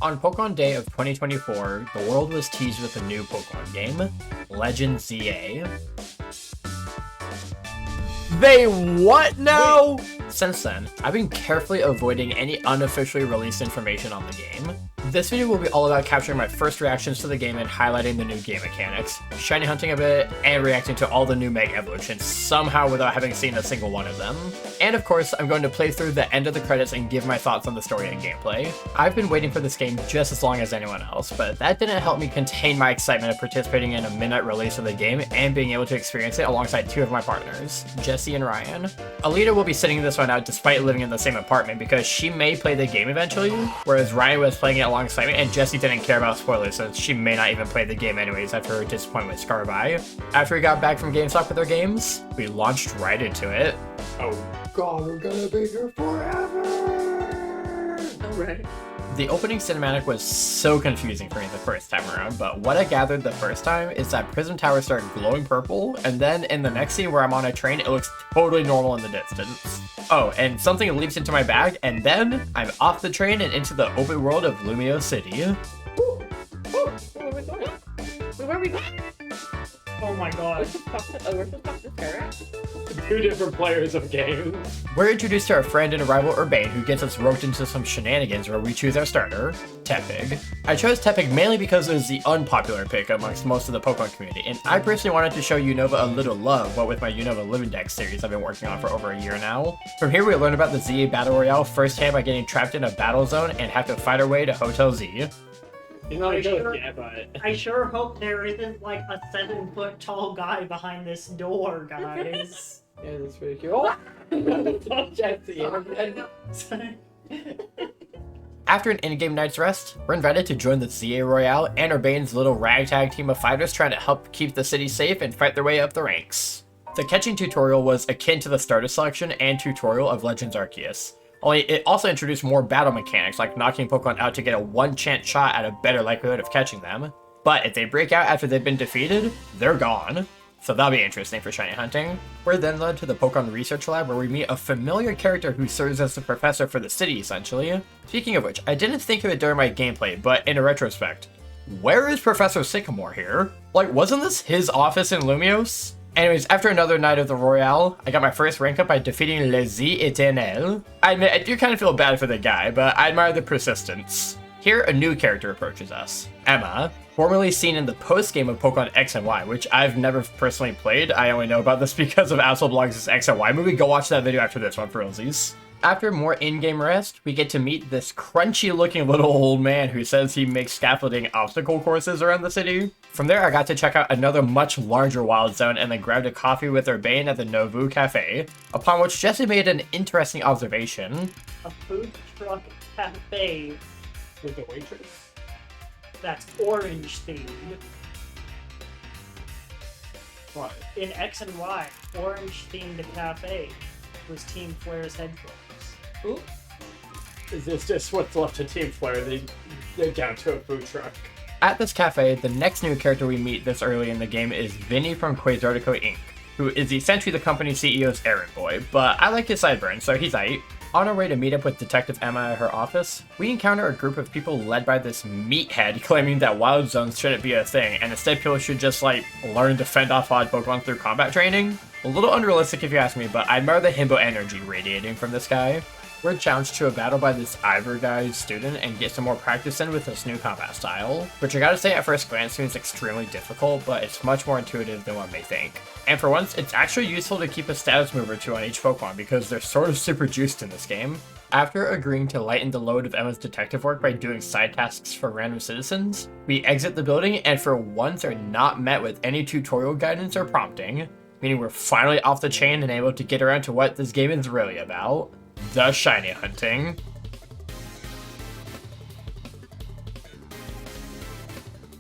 On Pokemon Day of 2024, the world was teased with a new Pokemon game, Legend ZA. They what now? Since then, I've been carefully avoiding any unofficially released information on the game. This video will be all about capturing my first reactions to the game and highlighting the new game mechanics, shiny hunting a bit, and reacting to all the new Mega Evolutions somehow without having seen a single one of them. And of course, I'm going to play through the end of the credits and give my thoughts on the story and gameplay. I've been waiting for this game just as long as anyone else, but that didn't help me contain my excitement of participating in a midnight release of the game and being able to experience it alongside two of my partners, Jesse and Ryan. Alita will be sitting this one out despite living in the same apartment because she may play the game eventually, whereas Ryan was playing it alongside me and Jesse didn't care about spoilers, so she may not even play the game anyways after her disappointment with Scarby. After we got back from GameStop with our games, we launched right into it. Oh god, we're gonna be here forever! Alright. The opening cinematic was so confusing for me the first time around, but what I gathered the first time is that Prism Towers start glowing purple, and then in the next scene where I'm on a train, it looks totally normal in the distance. Oh, and something leaps into my bag, and then I'm off the train and into the open world of Lumio City. Ooh, where are we going? Where are we going? Oh my god. We're supposed to talk to Sarah? Two different players of games. We're introduced to our friend and rival Urbane, who gets us roped into some shenanigans where we choose our starter, Tepig. I chose Tepig mainly because it was the unpopular pick amongst most of the Pokemon community, and I personally wanted to show Unova a little love, what with my Unova Living Dex series I've been working on for over a year now. From here we learn about the ZA Battle Royale firsthand by getting trapped in a battle zone and have to fight our way to Hotel Z. He's not a ghost yet, but... I sure hope there isn't like a 7-foot tall guy behind this door, guys. Yeah, that's pretty cool. Don't Jesse. After an in-game night's rest, we're invited to join the ZA Royale and Urbane's little ragtag team of fighters trying to help keep the city safe and fight their way up the ranks. The catching tutorial was akin to the starter selection and tutorial of Legends Arceus. Only it also introduced more battle mechanics, like knocking Pokemon out to get a one-chance shot at a better likelihood of catching them. But if they break out after they've been defeated, they're gone. So that'll be interesting for shiny hunting. We're then led to the Pokemon Research Lab where we meet a familiar character who serves as the professor for the city, essentially. Speaking of which, I didn't think of it during my gameplay, but in a retrospect, where is Professor Sycamore here? Like, wasn't this his office in Lumiose? Anyways, after another night of the Royale, I got my first rank up by defeating Les Éternels. I admit, I do kind of feel bad for the guy, but I admire the persistence. Here, a new character approaches us, Emma, formerly seen in the post-game of Pokemon X and Y, which I've never personally played. I only know about this because of Blogs' X and Y movie. Go watch that video after this one for realsies. After more in-game rest, we get to meet this crunchy-looking little old man who says he makes scaffolding obstacle courses around the city. From there, I got to check out another much larger wild zone and then grabbed a coffee with Urbane at the Novu Cafe, upon which Jesse made an interesting observation. A food truck cafe With the waitress? that's orange themed. What? In X and Y, orange themed cafe was Team Flare's headquarters. Ooh. Is this just what's left of Team Flare? They're down to a food truck. At this cafe, the next new character we meet this early in the game is Vinny from Quasartico Inc., who is essentially the company's CEO's errand boy, but I like his sideburns, so he's aight. On our way to meet up with Detective Emma at her office, we encounter a group of people led by this meathead claiming that wild zones shouldn't be a thing, and instead people should just, like, learn to fend off odd Pokemon through combat training. A little unrealistic if you ask me, but I admire the himbo energy radiating from this guy. We're challenged to a battle by this Ivor guy's student and get some more practice in with this new combat style, which I gotta say at first glance seems extremely difficult, but it's much more intuitive than one may think. And for once, it's actually useful to keep a status move or two on each Pokemon because they're sort of super juiced in this game. After agreeing to lighten the load of Emma's detective work by doing side tasks for random citizens, we exit the building and for once are not met with any tutorial guidance or prompting, meaning we're finally off the chain and able to get around to what this game is really about. The shiny hunting.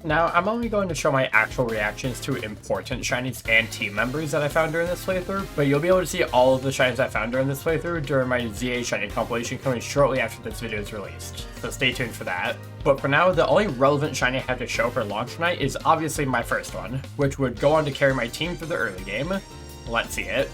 Now, I'm only going to show my actual reactions to important shinies and team members that I found during this playthrough, but you'll be able to see all of the shinies I found during this playthrough during my ZA shiny compilation coming shortly after this video is released, so stay tuned for that. But for now, the only relevant shiny I have to show for launch night is obviously my first one, which would go on to carry my team through the early game. Let's see it.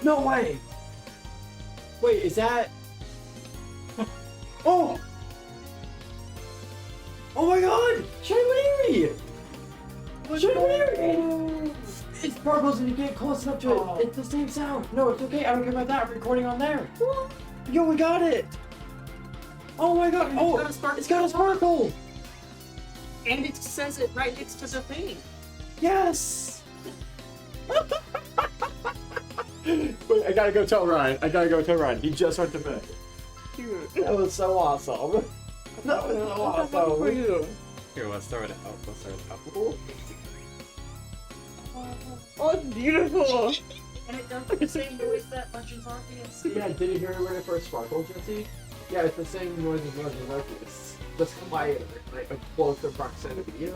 No way! Wait, is that... Oh! Oh my god! Shiny! Shiny! It sparkles and you get close enough to it. It's the same sound. No, it's okay. I don't care about that. I'm recording on there. Yo, we got it! Oh my god! Oh, it's got a sparkle! And it says it right next to the thing. Yes! Wait, I gotta go tell Ryan. He just went to bed. Dude. That was so awesome. That was so awesome. For you. Here, let's start it up. Oh, it's beautiful. And it does the same noise that Legends Arceus. Yeah, did you hear when it first sparkled, Jesse? Yeah, it's the same noise as Legends Arceus. Just quieter, like a closer proximity.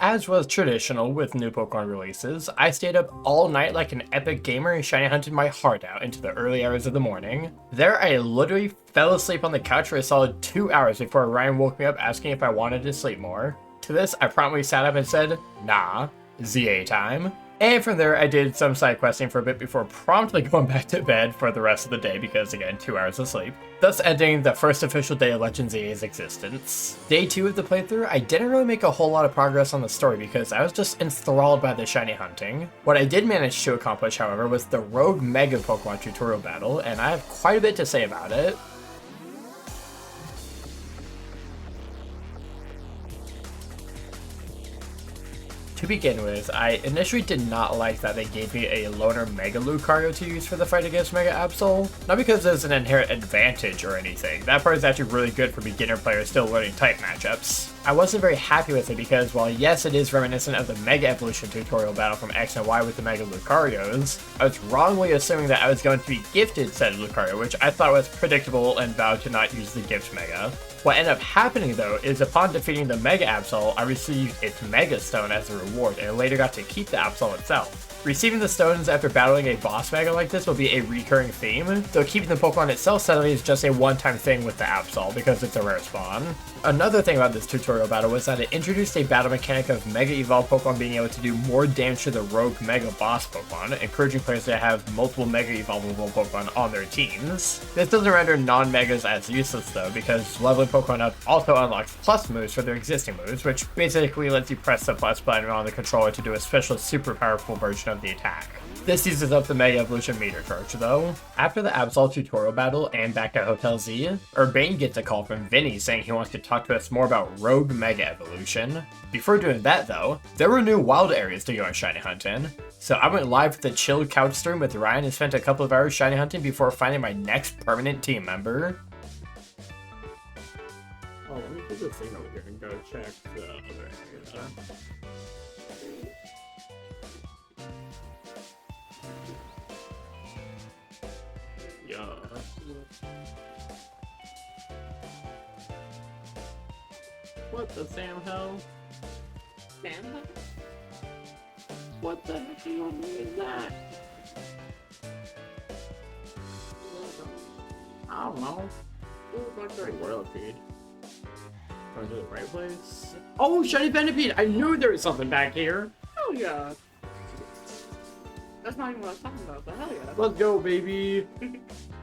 As was traditional with new Pokemon releases, I stayed up all night like an epic gamer and shiny hunted my heart out into the early hours of the morning. There, I literally fell asleep on the couch for a solid 2 hours before Ryan woke me up asking if I wanted to sleep more. To this, I promptly sat up and said, nah, ZA time. And from there, I did some side questing for a bit before promptly going back to bed for the rest of the day because, again, 2 hours of sleep. Thus ending the first official day of Legends ZA's existence. Day 2 of the playthrough, I didn't really make a whole lot of progress on the story because I was just enthralled by the shiny hunting. What I did manage to accomplish, however, was the Rogue Mega Pokemon tutorial battle, and I have quite a bit to say about it. To begin with, I initially did not like that they gave me a loner Mega Lucario to use for the fight against Mega Absol. Not because there's an inherent advantage or anything, that part is actually really good for beginner players still learning type matchups. I wasn't very happy with it because while yes it is reminiscent of the Mega Evolution tutorial battle from X and Y with the Mega Lucarios, I was wrongly assuming that I was going to be gifted said Lucario, which I thought was predictable and vowed to not use the gift Mega. What ended up happening though is upon defeating the Mega Absol, I received its Mega Stone as a reward and later got to keep the Absol itself. Receiving the stones after battling a boss Mega like this will be a recurring theme, though keeping the Pokemon itself sadly is just a one-time thing with the Absol because it's a rare spawn. Another thing about this tutorial battle was that it introduced a battle mechanic of Mega Evolved Pokemon being able to do more damage to the Rogue Mega Boss Pokemon, encouraging players to have multiple Mega Evolvable Pokemon on their teams. This doesn't render non-Megas as useless though, because leveling Pokemon up also unlocks plus moves for their existing moves, which basically lets you press the plus button on the controller to do a special super powerful version of the attack. This uses up the Mega Evolution meter charge though. After the Absol tutorial battle and back at Hotel Z, Urbane gets a call from Vinny saying he wants to talk to us more about Rogue Mega Evolution. Before doing that though, there were new wild areas to go and shiny hunt in. So I went live with the chilled couch stream with Ryan and spent a couple of hours shiny hunting before finding my next permanent team member. Oh, let me do this thing over here and go check the other area. Yeah. What the Sam hell? Sam? What the heck you want me with that? I don't know. World feed. Going to the right place? Oh, shiny Venipede! I knew there was something back here! Hell yeah. That's not even what I was talking about, but hell yeah. Let's go, baby!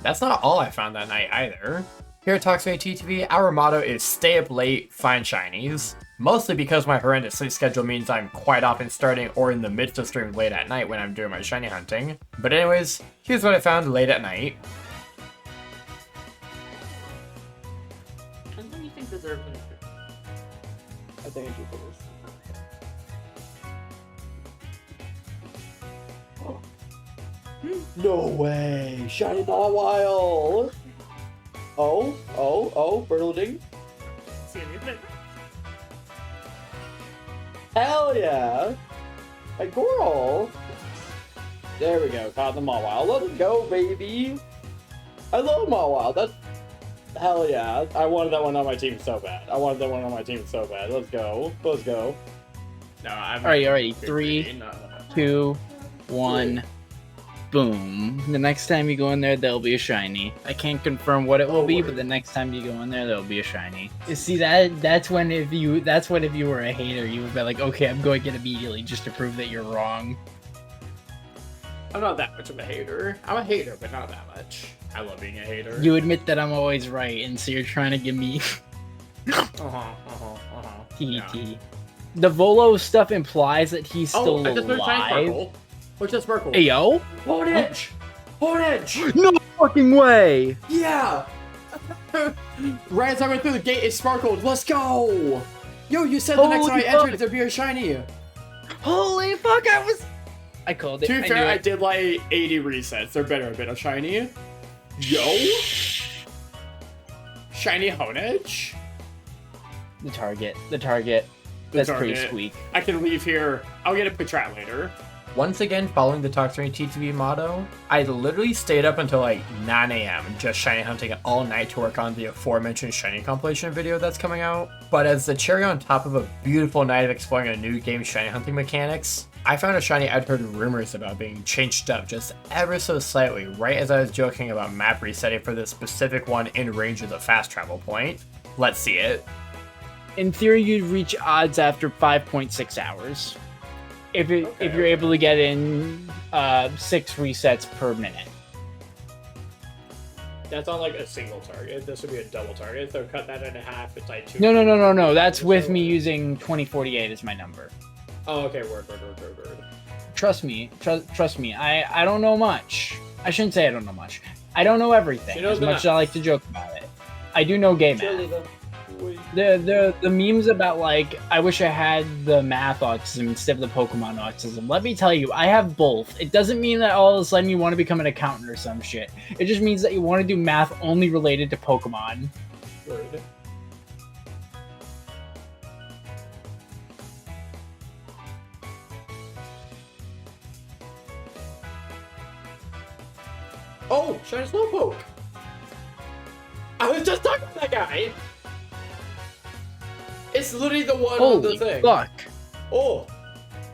That's not all I found that night either. Here at ToximaeTTV, our motto is stay up late, find shinies. Mostly because my horrendous sleep schedule means I'm quite often starting or in the midst of stream late at night when I'm doing my shiny hunting. But anyways, here's what I found late at night. And what do you think deserves an I think I should put this. No way! Shiny Mawile! Oh, Bertleding. See anything? Hell yeah! A girl! There we go, caught the Mawile. Let's go, baby! I love Mawile, that's... Hell yeah. I wanted that one on my team so bad. Let's go. No, I'm... Alright. 3, 2, 1. Boom. The next time you go in there, there'll be a shiny. I can't confirm what it will be, but the next time you go in there, there'll be a shiny. You see, that's when if you were a hater, you would be like, okay, I'm going it immediately just to prove that you're wrong. I'm not that much of a hater. I'm a hater, but not that much. I love being a hater. You admit that I'm always right, and so you're trying to give me TT. The Volo stuff implies that he's still I just moved Shiny alive. Sparkle. What's that Sparkle? Hey, yo? Hornage! Hornage! No fucking way! Yeah! Right as I went through the gate, it sparkled. Let's go! Yo, you said the next time I Holy entered, fuck. there'd be a shiny. Holy fuck, I called it. To be I fair, knew I it. did like 80 resets. There better have been a shiny. Yo! Shiny Honedge? The target. That's pretty target. sweet. I can leave here. I'll get a Patrat later. Once again, following the ToximaeTTV motto, I literally stayed up until like 9 a.m. just shiny hunting all night to work on the aforementioned shiny compilation video that's coming out. But as the cherry on top of a beautiful night of exploring a new game's shiny hunting mechanics, I found a shiny I'd heard rumors about being changed up just ever so slightly right as I was joking about map resetting for this specific one in range of the fast travel point. Let's see it. In theory, you'd reach odds after 5.6 hours. If you're able to get in 6 resets per minute. That's on like a single target. This would be a double target. So cut that in half. It's like 2. No. That's with me using 2048 as my number. Oh, okay. Word. Trust me. Trust me. I don't know much. I shouldn't say I don't know much. I don't know everything. She knows As much as I like to joke about it. I do know game math. The memes about like I wish I had the math autism instead of the Pokemon autism. Let me tell you, I have both. It doesn't mean that all of a sudden you want to become an accountant or some shit. It just means that you want to do math only related to Pokemon. Word. Oh, shiny Slowpoke! I was just talking to that guy! It's literally the one on the Holy thing. fuck! Oh!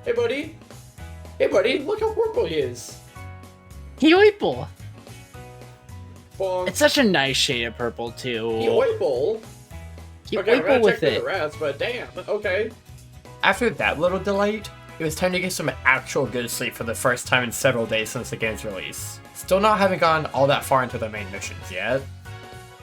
Hey, buddy! Hey, buddy! Look how purple he is! Heoiple! Bonk. It's such a nice shade of purple too. Heoiple? Okay, I'm Heoiple gonna with check for it. the rest, but damn, okay. After that little delight, it was time to get some actual good sleep for the first time in several days since the game's release. Still not having gone all that far into the main missions yet.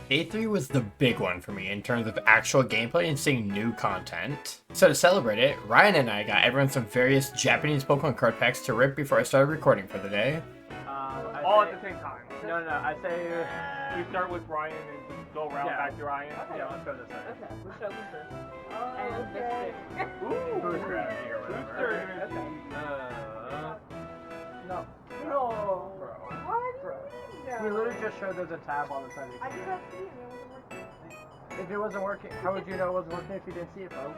Day 3 was the big one for me in terms of actual gameplay and seeing new content. So to celebrate it, Ryan and I got everyone some various Japanese Pokemon card packs to rip before I started recording for the day. All at the same time. No. I say we start with Ryan and just go around back to Ryan. Okay. Yeah, let's go this way. Okay, let's show this first. Ooh. Booster energy or whatever. Booster energy. No. Bro. Bro. He literally just showed there's a tab on the side of the I did keyboard. not see it. It wasn't working. If it wasn't working, how would you know it wasn't working if you didn't see it, bro?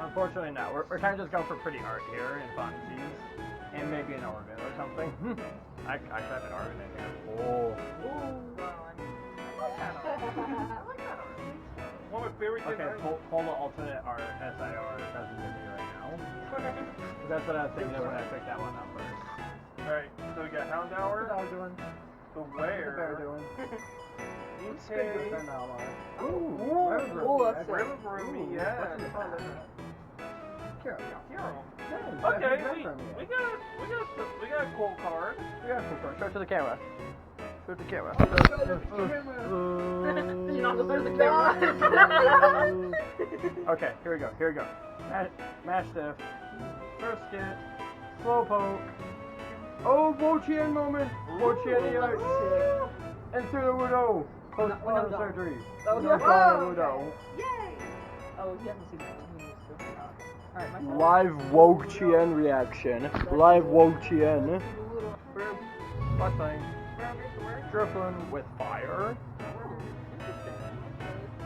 Unfortunately, no. We're kind of just going for pretty art here and fun scenes. And maybe an Orvin or something. I could have an Orvin in here. Oh. One of my favorite things. Okay, pull the alternate art SIR doesn't give me right now. That's what I was thinking of when I picked that one up first. Alright, so we got Houndour. What are you doing? The Where. What are you doing? Okay. Ooh, that's Rillabroomy, yeah. Kiro. Okay, we got a cool card. Show it to the camera. Show it to the camera. You're not supposed to the camera. Okay, here we go. Mastiff. First skit. Slowpoke. Oh, Bochien moment. Bochien EX. And through the Wudo. Post-mortem surgery. That was Wudo. Yay! Oh, you haven't seen that. Alright, my Live Wochien reaction. Live Wochien. Flashbang. Drifloon with fire.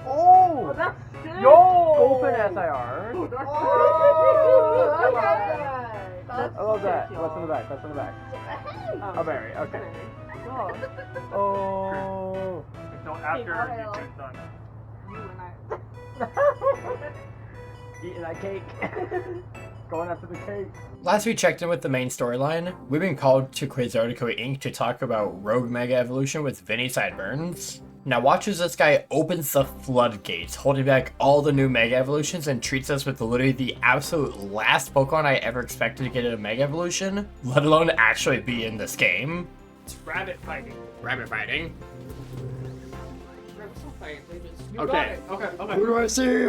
Oh, Oh! that's sick! Yo! Open SIR. Oh, that's I love that. sick, What's in the y'all. back? What's in the back? Oh, A berry. Okay. Oh. Oh. Until after after you you get done. You and I. Eating that cake. Going after the cake. Last we checked in with the main storyline, we've been called to Quasartico Inc. to talk about Rogue Mega Evolution with Vinny Sideburns. Now watch as this guy opens the floodgates, holding back all the new Mega Evolutions and treats us with literally the absolute last Pokemon I ever expected to get in a Mega Evolution, let alone actually be in this game. It's rabbit fighting. Rabbit fighting. Rabbit's not fighting, they just- You Okay, got it. okay. Who do I see?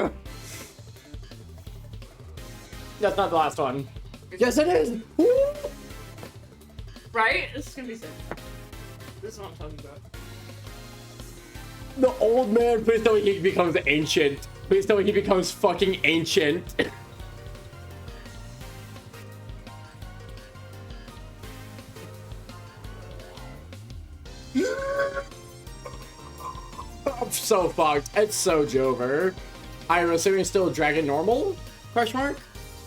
That's not the last one. Yes, it is. Woo! Right? This is gonna be sick. This is what I'm talking about. The old man, please tell me he becomes ancient. Please tell me he becomes fucking ancient. I'm so fucked. It's so Jover. I'm assuming it's still Dragon Normal? Question mark?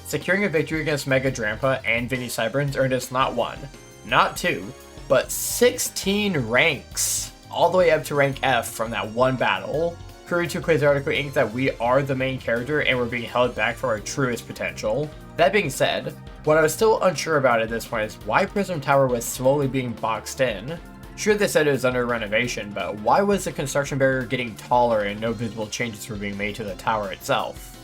Securing a victory against Mega Drampa and Vinny Cyberns earned us not 1, not 2, but 16 ranks, all the way up to rank F from that one battle, proving to Quasartico Inc. that we are the main character and we're being held back from our truest potential. That being said, what I was still unsure about at this point is why Prism Tower was slowly being boxed in. Sure, they said it was under renovation, but why was the construction barrier getting taller and no visible changes were being made to the tower itself?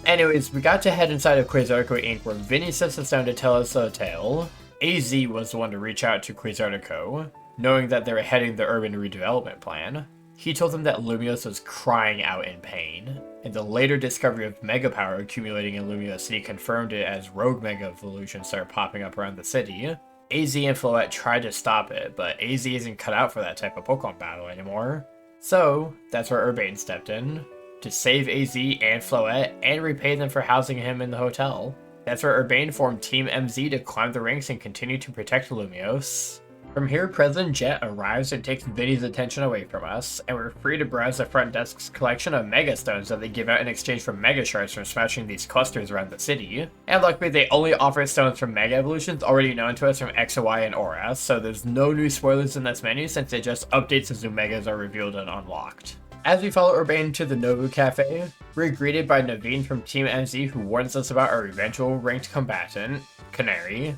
Anyways, we got to head inside of Quasartico Inc. where Vinny sits us down to tell us a tale. AZ was the one to reach out to Quasartico, knowing that they were heading the urban redevelopment plan. He told them that Lumiose was crying out in pain, and the later discovery of Mega Power accumulating in Lumiose City confirmed it as rogue Mega Evolutions started popping up around the city. AZ and Floette tried to stop it, but AZ isn't cut out for that type of Pokemon battle anymore. So, that's where Urbane stepped in, to save AZ and Floette and repay them for housing him in the hotel. That's where Urbane formed Team MZ to climb the ranks and continue to protect Lumiose. From here, President Jet arrives and takes Vinny's attention away from us, and we're free to browse the front desk's collection of Mega Stones that they give out in exchange for Mega Shards from smashing these clusters around the city. And luckily, they only offer stones from Mega Evolutions already known to us from X and Y and Aura, so there's no new spoilers in this menu since it just updates as new Megas are revealed and unlocked. As we follow Urbane to the Nobu Cafe, we're greeted by Naveen from Team MZ who warns us about our eventual ranked combatant, Canary.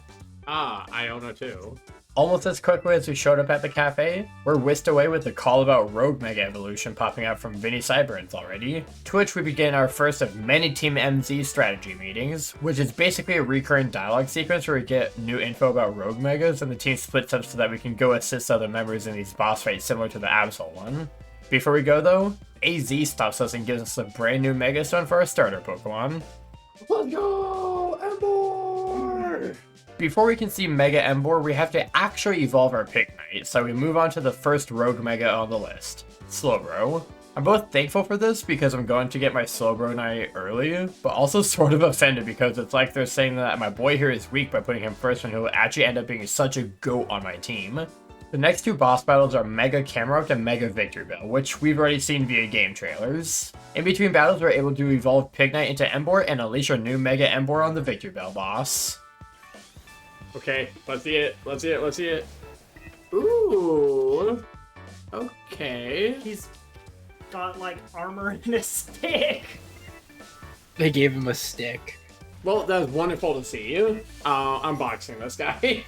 Ah, I own it too. Almost as quickly as we showed up at the cafe, we're whisked away with a call about Rogue Mega Evolution popping out from Vinny Cyberns already, to which we begin our first of many Team MZ strategy meetings, which is basically a recurring dialogue sequence where we get new info about Rogue Megas and the team splits up so that we can go assist other members in these boss fights similar to the Absol one. Before we go though, AZ stops us and gives us a brand new Mega Stone for our starter Pokemon. Let's go, Ember! Before we can see Mega Emboar, we have to actually evolve our Pignite, so we move on to the first Rogue Mega on the list, Slowbro. I'm both thankful for this because I'm going to get my Slowbro Knight early, but also sort of offended because it's like they're saying that my boy here is weak by putting him first when he'll actually end up being such a goat on my team. The next two boss battles are Mega Camerupt and Mega Victreebel, which we've already seen via game trailers. In between battles, we're able to evolve Pignite into Emboar and unleash our new Mega Emboar on the Victreebel boss. Okay, let's see it. Let's see it. Let's see it. Ooh. Okay. He's got like armor in his stick. They gave him a stick. Well, that's wonderful to see. I'm boxing this guy.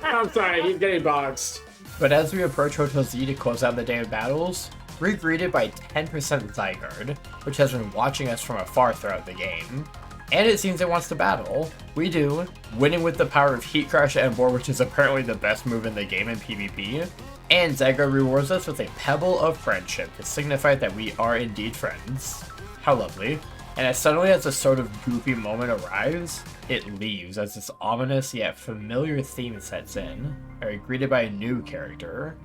I'm sorry, he's getting boxed. But as we approach Hotel Z to close out the day of battles, we're greeted by 10% Zygarde, which has been watching us from afar throughout the game. And it seems it wants to battle. We do, winning with the power of Heat Crush Emboar, which is apparently the best move in the game in PvP. And Zygarde rewards us with a Pebble of Friendship to signify that we are indeed friends. How lovely. And as suddenly as a sort of goofy moment arrives, it leaves as this ominous yet familiar theme sets in. We're greeted by a new character,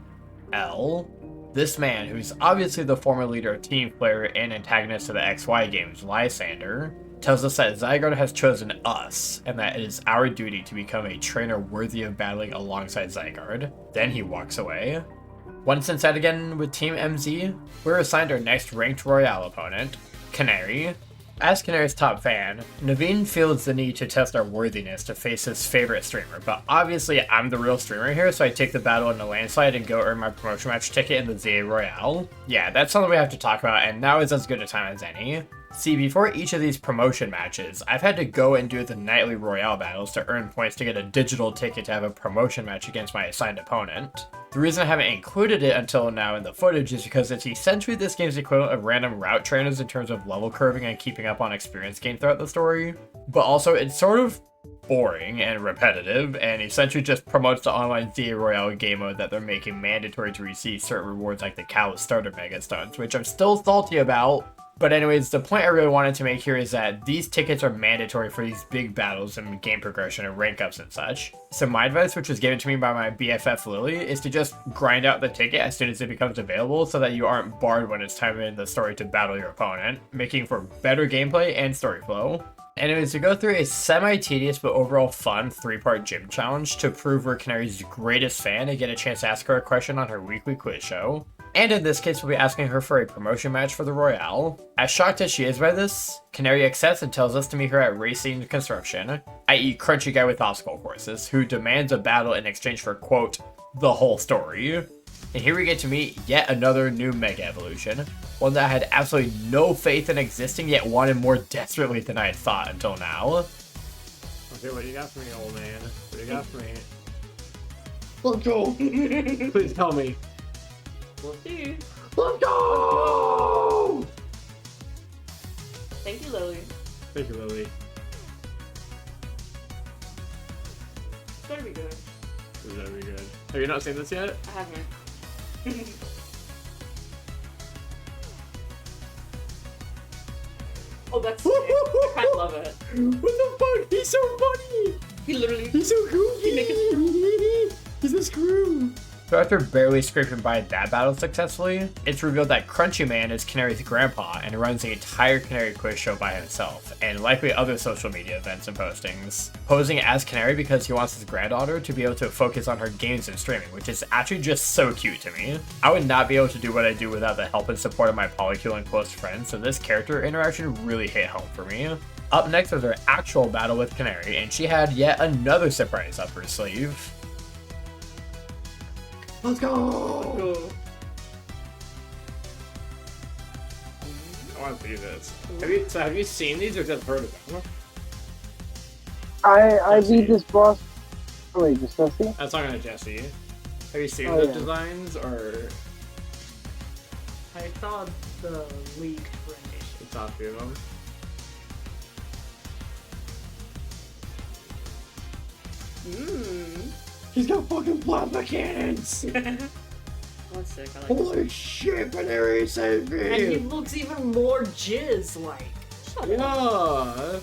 L. This man, who's obviously the former leader of Team Player and antagonist of the XY games, Lysander, tells us that Zygarde has chosen us, and that it is our duty to become a trainer worthy of battling alongside Zygarde. Then he walks away. Once inside again with Team MZ, we're assigned our next ranked Royale opponent, Canary. As Canary's top fan, Naveen feels the need to test our worthiness to face his favorite streamer, but obviously I'm the real streamer here, so I take the battle in a landslide and go earn my promotion match ticket in the ZA Royale. Yeah, that's something we have to talk about, and now is as good a time as any. See, before each of these promotion matches, I've had to go and do the nightly Royale battles to earn points to get a digital ticket to have a promotion match against my assigned opponent. The reason I haven't included it until now in the footage is because it's essentially this game's equivalent of random route trainers in terms of level curving and keeping up on experience gained throughout the story. But also, it's sort of boring and repetitive, and essentially just promotes the online ZA Royale game mode that they're making mandatory to receive certain rewards like the Cow Starter Mega Stuns, which I'm still salty about. But anyways, the point I really wanted to make here is that these tickets are mandatory for these big battles and game progression and rank ups and such. So my advice, which was given to me by my BFF Lily, is to just grind out the ticket as soon as it becomes available so that you aren't barred when it's time in the story to battle your opponent, making for better gameplay and story flow. Anyways, to go through a semi-tedious but overall fun 3-part gym challenge to prove we're Canary's greatest fan and get a chance to ask her a question on her weekly quiz show. And in this case, we'll be asking her for a promotion match for the Royale. As shocked as she is by this, Canary accepts and tells us to meet her at Racing Construction, i.e. Crunchy Guy with Obstacle Courses, who demands a battle in exchange for, quote, the whole story. And here we get to meet yet another new Mega Evolution, one that I had absolutely no faith in existing, yet wanted more desperately than I had thought until now. Okay, what do you got for me, old man? What do you got for me? Let's go! Please tell me. We'll see. Let's go! Thank you, Lily. Thank you, Lily. It's gonna be good. This is gonna be good. Have you not seen this yet? I haven't. Oh, that's sick. I kind of love it. What the fuck? He's so funny! He literally. He's so goofy! He's a screw! So after barely scraping by that battle successfully, it's revealed that Crunchy Man is Canary's grandpa and runs the entire Canary quiz show by himself, and likely other social media events and postings, posing as Canary because he wants his granddaughter to be able to focus on her games and streaming, which is actually just so cute to me. I would not be able to do what I do without the help and support of my Polycule and close friends, so this character interaction really hit home for me. Up next was her actual battle with Canary, and she had yet another surprise up her sleeve. Let's go! Cool. I want to see this. Have you seen these or just heard of them? I beat this boss. Oh, wait, just Jesse? I'm talking to Jesse. Have you seen Oh, the yeah. designs or I saw the leaked rendition. the top few of them? Mmm. He's got fucking plasma cannons! That's sick. I like Holy shit, Canary saved And he me! looks even more jizz-like. Yeah. I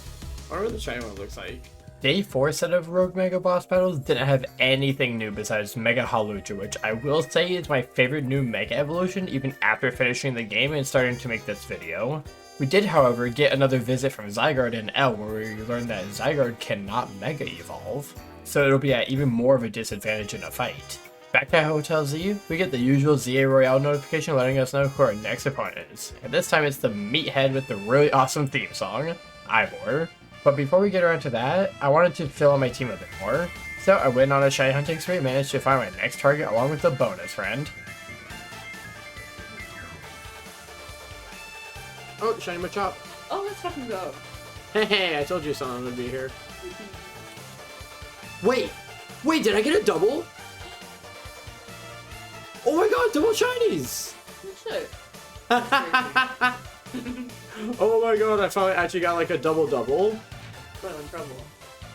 wonder what the shiny one looks like. Day 4 set of Rogue Mega Boss battles didn't have anything new besides Mega Halucha, which I will say is my favorite new Mega Evolution even after finishing the game and starting to make this video. We did, however, get another visit from Zygarde and L, where we learned that Zygarde cannot Mega Evolve, so it'll be at even more of a disadvantage in a fight. Back at Hotel Z, we get the usual ZA Royale notification letting us know who our next opponent is, and this time it's the meathead with the really awesome theme song, Ivor. But before we get around to that, I wanted to fill out my team a bit more, so I went on a shiny hunting spree and managed to find my next target along with a bonus friend. Oh, shiny Machop. Oh, let's fucking go. Hey, I told you someone would be here. Wait, did I get a double? Oh my god, double shinies! Good shit. Oh my god, I finally actually got like a double-double. Well, in trouble.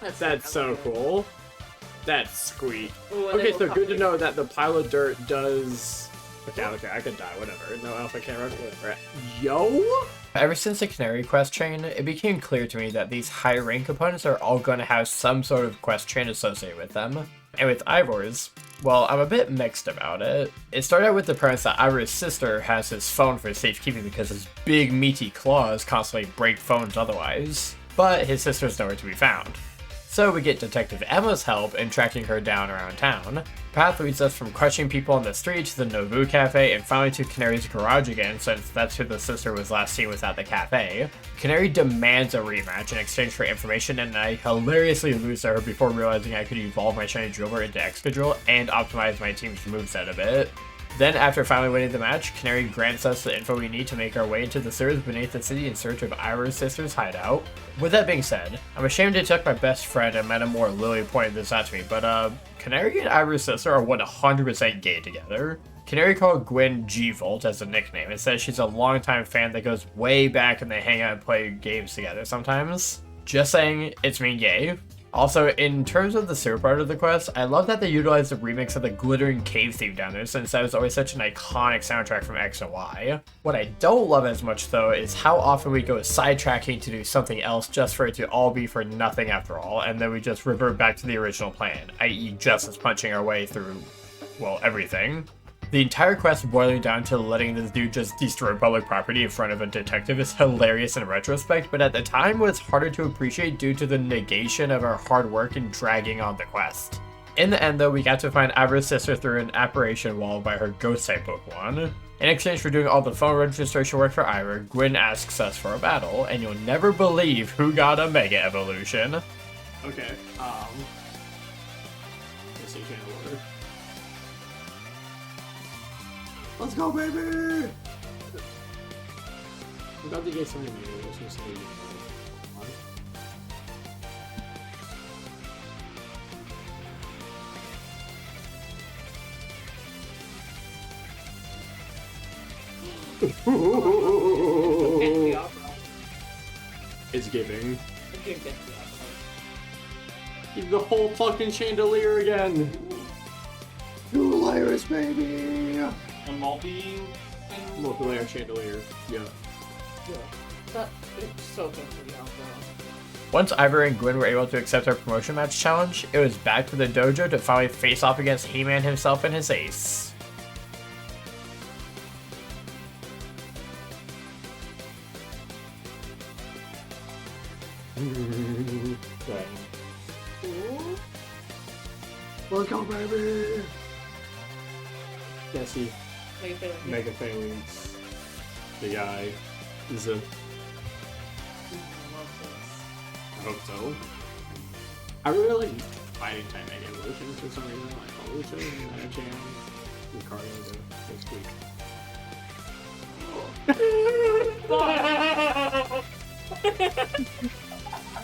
That's That's so cool. That's sweet. Ooh, and Okay, they so will good to copy. know that the pile of dirt does... Okay, I could die, whatever. No alpha camera, whatever. Yo? Ever since the Canary quest chain, it became clear to me that these high rank opponents are all going to have some sort of quest chain associated with them. And with Ivor's, well, I'm a bit mixed about it. It started out with the premise that Ivor's sister has his phone for safekeeping because his big meaty claws constantly break phones otherwise, but his sister's nowhere to be found. So we get Detective Emma's help in tracking her down around town. Path leads us from questioning people on the street to the Nobu Cafe and finally to Canary's garage again, since that's who the sister was last seen with at the cafe. Canary demands a rematch in exchange for information, and I hilariously lose to her before realizing I could evolve my shiny Drillbur into Excadrill and optimize my team's moveset a bit. Then, after finally winning the match, Canary grants us the info we need to make our way into the sewers beneath the city in search of Ira's sister's hideout. With that being said, I'm ashamed it took my best friend and Metamore Lily pointed this out to me, but Canary and Ira's sister are 100% gay together. Canary called Gwen G-Volt as a nickname and says she's a longtime fan that goes way back and they hang out and play games together sometimes. Just saying, it's me gay. Also, in terms of the sewer part of the quest, I love that they utilized the remix of the Glittering Cave theme down there since that was always such an iconic soundtrack from X and Y. What I don't love as much though is how often we go sidetracking to do something else just for it to all be for nothing after all, and then we just revert back to the original plan, i.e. justice punching our way through, well, everything. The entire quest boiling down to letting this dude just destroy public property in front of a detective is hilarious in retrospect, but at the time was harder to appreciate due to the negation of our hard work and dragging on the quest. In the end though, we got to find Ira's sister through an apparition wall by her ghost type Pokemon. In exchange for doing all the phone registration work for Ira, Gwen asks us for a battle, and you'll never believe who got a Mega Evolution. Okay, let's see channel order. Let's go, baby! I'm about to get something new. I was gonna say, it's giving. The whole fucking chandelier again! Hilarious, baby! A Multi-layer chandelier, yeah. It's so good for the opera. Once Ivor and Gwen were able to accept our promotion match challenge, it was back to the dojo to finally face off against He-Man himself and his ace. Let's go, baby! Jesse. Mega Phalanx. The guy. Is a. I hope so. I really like fighting type Mega Evolutions for some reason. Like Oluto and Metachan. Ricardo this week.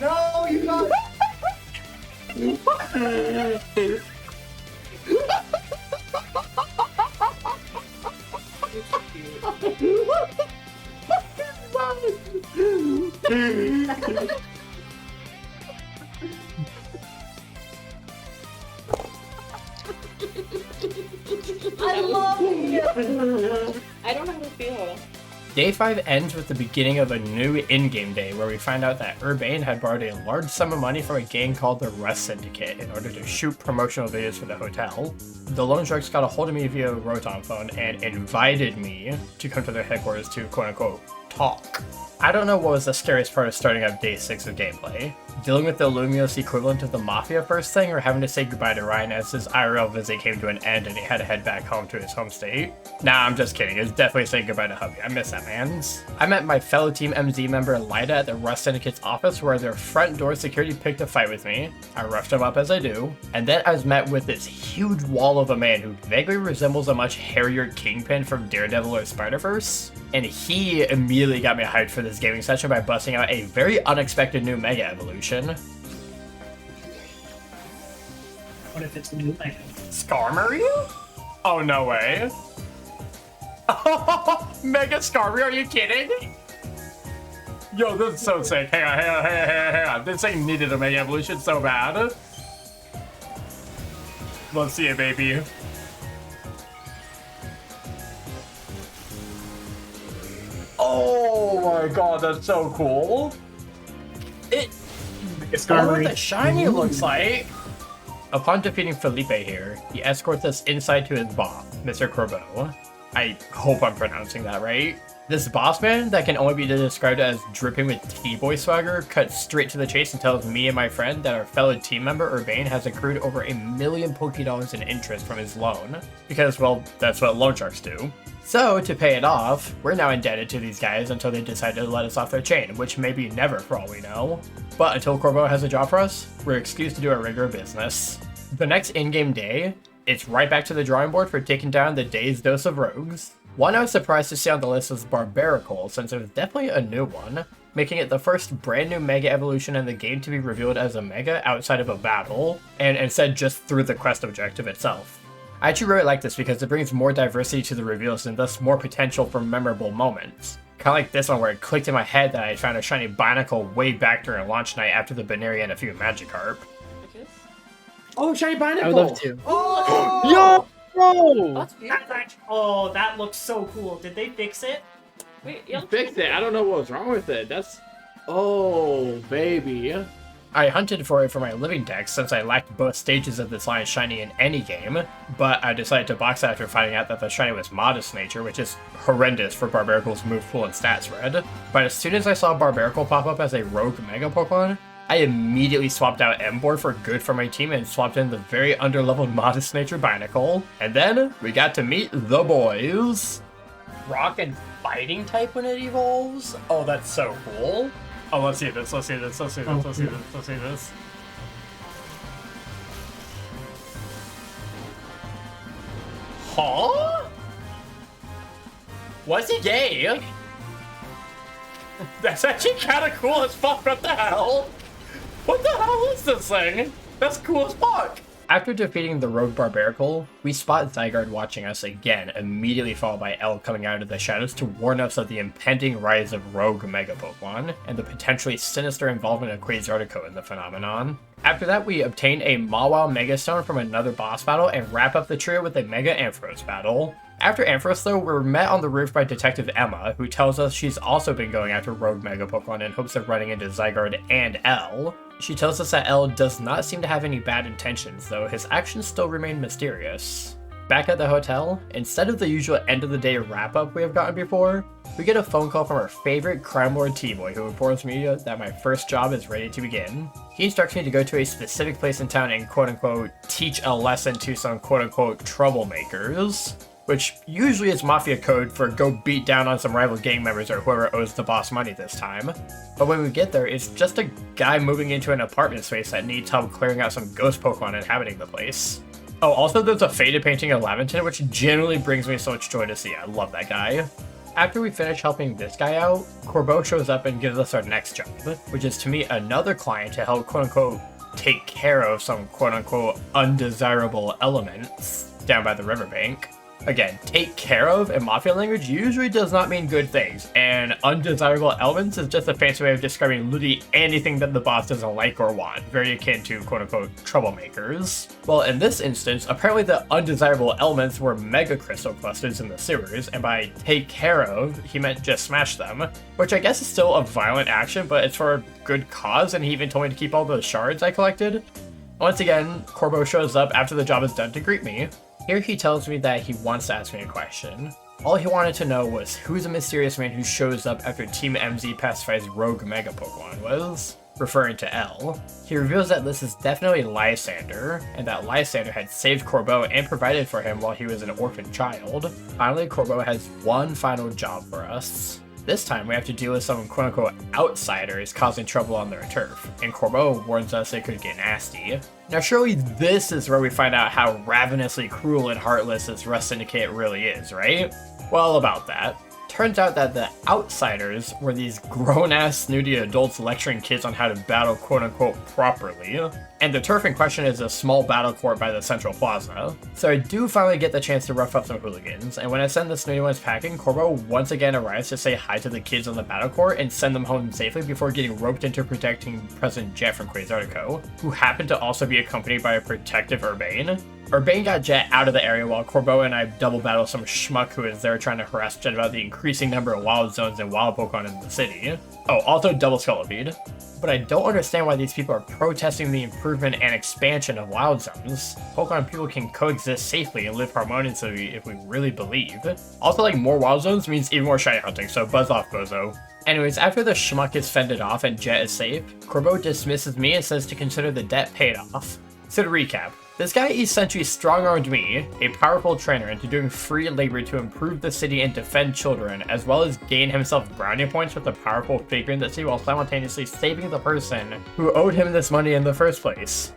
No, you got it! I love you! I don't know how to feel. Day 5 ends with the beginning of a new in-game day where we find out that Urbane had borrowed a large sum of money from a gang called the Rust Syndicate in order to shoot promotional videos for the hotel. The Lone Sharks got a hold of me via Rotom phone and invited me to come to their headquarters to quote-unquote talk. I don't know what was the scariest part of starting up day 6 of gameplay. Dealing with the Lumiose equivalent of the Mafia first thing, or having to say goodbye to Ryan as his IRL visit came to an end and he had to head back home to his home state. Nah, I'm just kidding. It's definitely saying goodbye to hubby. I miss that, mans. I met my fellow Team MZ member Lida at the Rust Syndicate's office where their front door security picked a fight with me. I roughed him up as I do. And then I was met with this huge wall of a man who vaguely resembles a much hairier Kingpin from Daredevil or Spider-Verse. And he immediately got me hyped for this gaming session by busting out a very unexpected new Mega Evolution. What if it's a new Mega? Skarmory? Oh, no way. Mega Skarmory, are you kidding? Yo, this is so sick. Hang on. This thing needed a Mega Evolution so bad. Let's see it, baby. Oh my god, that's so cool. I wonder what the shiny looks like. Upon defeating Felipe here, he escorts us inside to his boss, Mr. Corbeau. I hope I'm pronouncing that right. This boss man that can only be described as dripping with T-boy swagger cuts straight to the chase and tells me and my friend that our fellow team member Urbane has accrued over $1 million Pokédollars in interest from his loan. Because, well, that's what loan sharks do. So, to pay it off, we're now indebted to these guys until they decide to let us off their chain, which may be never for all we know. But until Corbeau has a job for us, we're excused to do our regular business. The next in-game day, it's right back to the drawing board for taking down the day's dose of rogues. One I was surprised to see on the list was Barbarical, since it was definitely a new one, making it the first brand new Mega evolution in the game to be revealed as a Mega outside of a battle, and instead just through the quest objective itself. I actually really like this because it brings more diversity to the reveals and thus more potential for memorable moments. Kinda like this one where it clicked in my head that I found a shiny Binacle way back during launch night after the Baneri and a few Magikarp. Oh, shiny Binacle! I would love to. Oh! Yo! Bro! That's beautiful. That's actually, oh, that looks so cool. Did they fix it? Wait, yeah. Fixed it. I don't know what was wrong with it. That's... Oh, baby. I hunted for it for my living deck since I lacked both stages of this line shiny in any game, but I decided to box it after finding out that the shiny was Modest Nature, which is horrendous for Barbaricle's move pool and stat spread. But as soon as I saw Barbaricle pop up as a rogue Mega Pokemon, I immediately swapped out Emboar for good for my team and swapped in the very underleveled Modest Nature Binacle. And then we got to meet the boys. Rock and fighting type when it evolves? Oh, that's so cool. Oh, let's see this, let's see this, let's see this, let's see this, let's see this. Huh? Was he gay? That's actually kind of cool as fuck, what the hell? What the hell is this thing? That's cool as fuck! After defeating the rogue Barbaricle, we spot Zygarde watching us again, immediately followed by L coming out of the shadows to warn us of the impending rise of rogue Mega Pokemon, and the potentially sinister involvement of Quasartico in the phenomenon. After that, we obtain a Mawile Mega Stone from another boss battle and wrap up the trio with a Mega Ampharos battle. After Ampharos though, we're met on the roof by Detective Emma, who tells us she's also been going after rogue Mega Pokemon in hopes of running into Zygarde and L. She tells us that L does not seem to have any bad intentions, though his actions still remain mysterious. Back at the hotel, instead of the usual end of the day wrap up we have gotten before, we get a phone call from our favorite crime lord T-Boy, who informs me that my first job is ready to begin. He instructs me to go to a specific place in town and quote-unquote teach a lesson to some quote-unquote troublemakers, which usually is mafia code for go beat down on some rival gang members or whoever owes the boss money this time. But when we get there, it's just a guy moving into an apartment space that needs help clearing out some ghost Pokemon inhabiting the place. Oh, also there's a faded painting of Laventon, which genuinely brings me so much joy to see. I love that guy. After we finish helping this guy out, Corbeau shows up and gives us our next job, which is to meet another client to help quote-unquote take care of some quote-unquote undesirable elements down by the riverbank. Again, take care of in Mafia language usually does not mean good things, and undesirable elements is just a fancy way of describing literally anything that the boss doesn't like or want, very akin to quote-unquote troublemakers. Well, in this instance, apparently the undesirable elements were mega crystal clusters in the sewers, and by take care of, he meant just smash them, which I guess is still a violent action, but it's for a good cause, and he even told me to keep all those shards I collected. Once again, Corbeau shows up after the job is done to greet me. Here he tells me that he wants to ask me a question. All he wanted to know was who the mysterious man who shows up after Team MZ pacifies rogue Mega Pokemon was, referring to L. He reveals that this is definitely Lysander, and that Lysander had saved Corbeau and provided for him while he was an orphan child. Finally, Corbeau has one final job for us. This time, we have to deal with some quote-unquote outsiders causing trouble on their turf, and Corbeau warns us it could get nasty. Now surely this is where we find out how ravenously cruel and heartless this Rust Syndicate really is, right? Well, about that. Turns out that the outsiders were these grown-ass snooty adults lecturing kids on how to battle quote-unquote properly, and the turf in question is a small battle court by the central plaza. So I do finally get the chance to rough up some hooligans, and when I send the snooty ones packing, Corbeau once again arrives to say hi to the kids on the battle court and send them home safely before getting roped into protecting President Jet from Quasartico, who happened to also be accompanied by a protective Urbane. Urbane got Jet out of the area while Corbeau and I double battle some schmuck who is there trying to harass Jet about the increasing number of wild zones and wild Pokemon in the city. Oh, also double Scolipede. But I don't understand why these people are protesting the improvement and expansion of wild zones. Pokemon people can coexist safely and live harmoniously if we really believe. Also, like, more wild zones means even more shiny hunting, so buzz off, bozo. Anyways, after the schmuck is fended off and Jet is safe, Corbeau dismisses me and says to consider the debt paid off. So to recap, this guy essentially strong-armed me, a powerful trainer, into doing free labor to improve the city and defend children, as well as gain himself brownie points with a powerful figure in the city while simultaneously saving the person who owed him this money in the first place.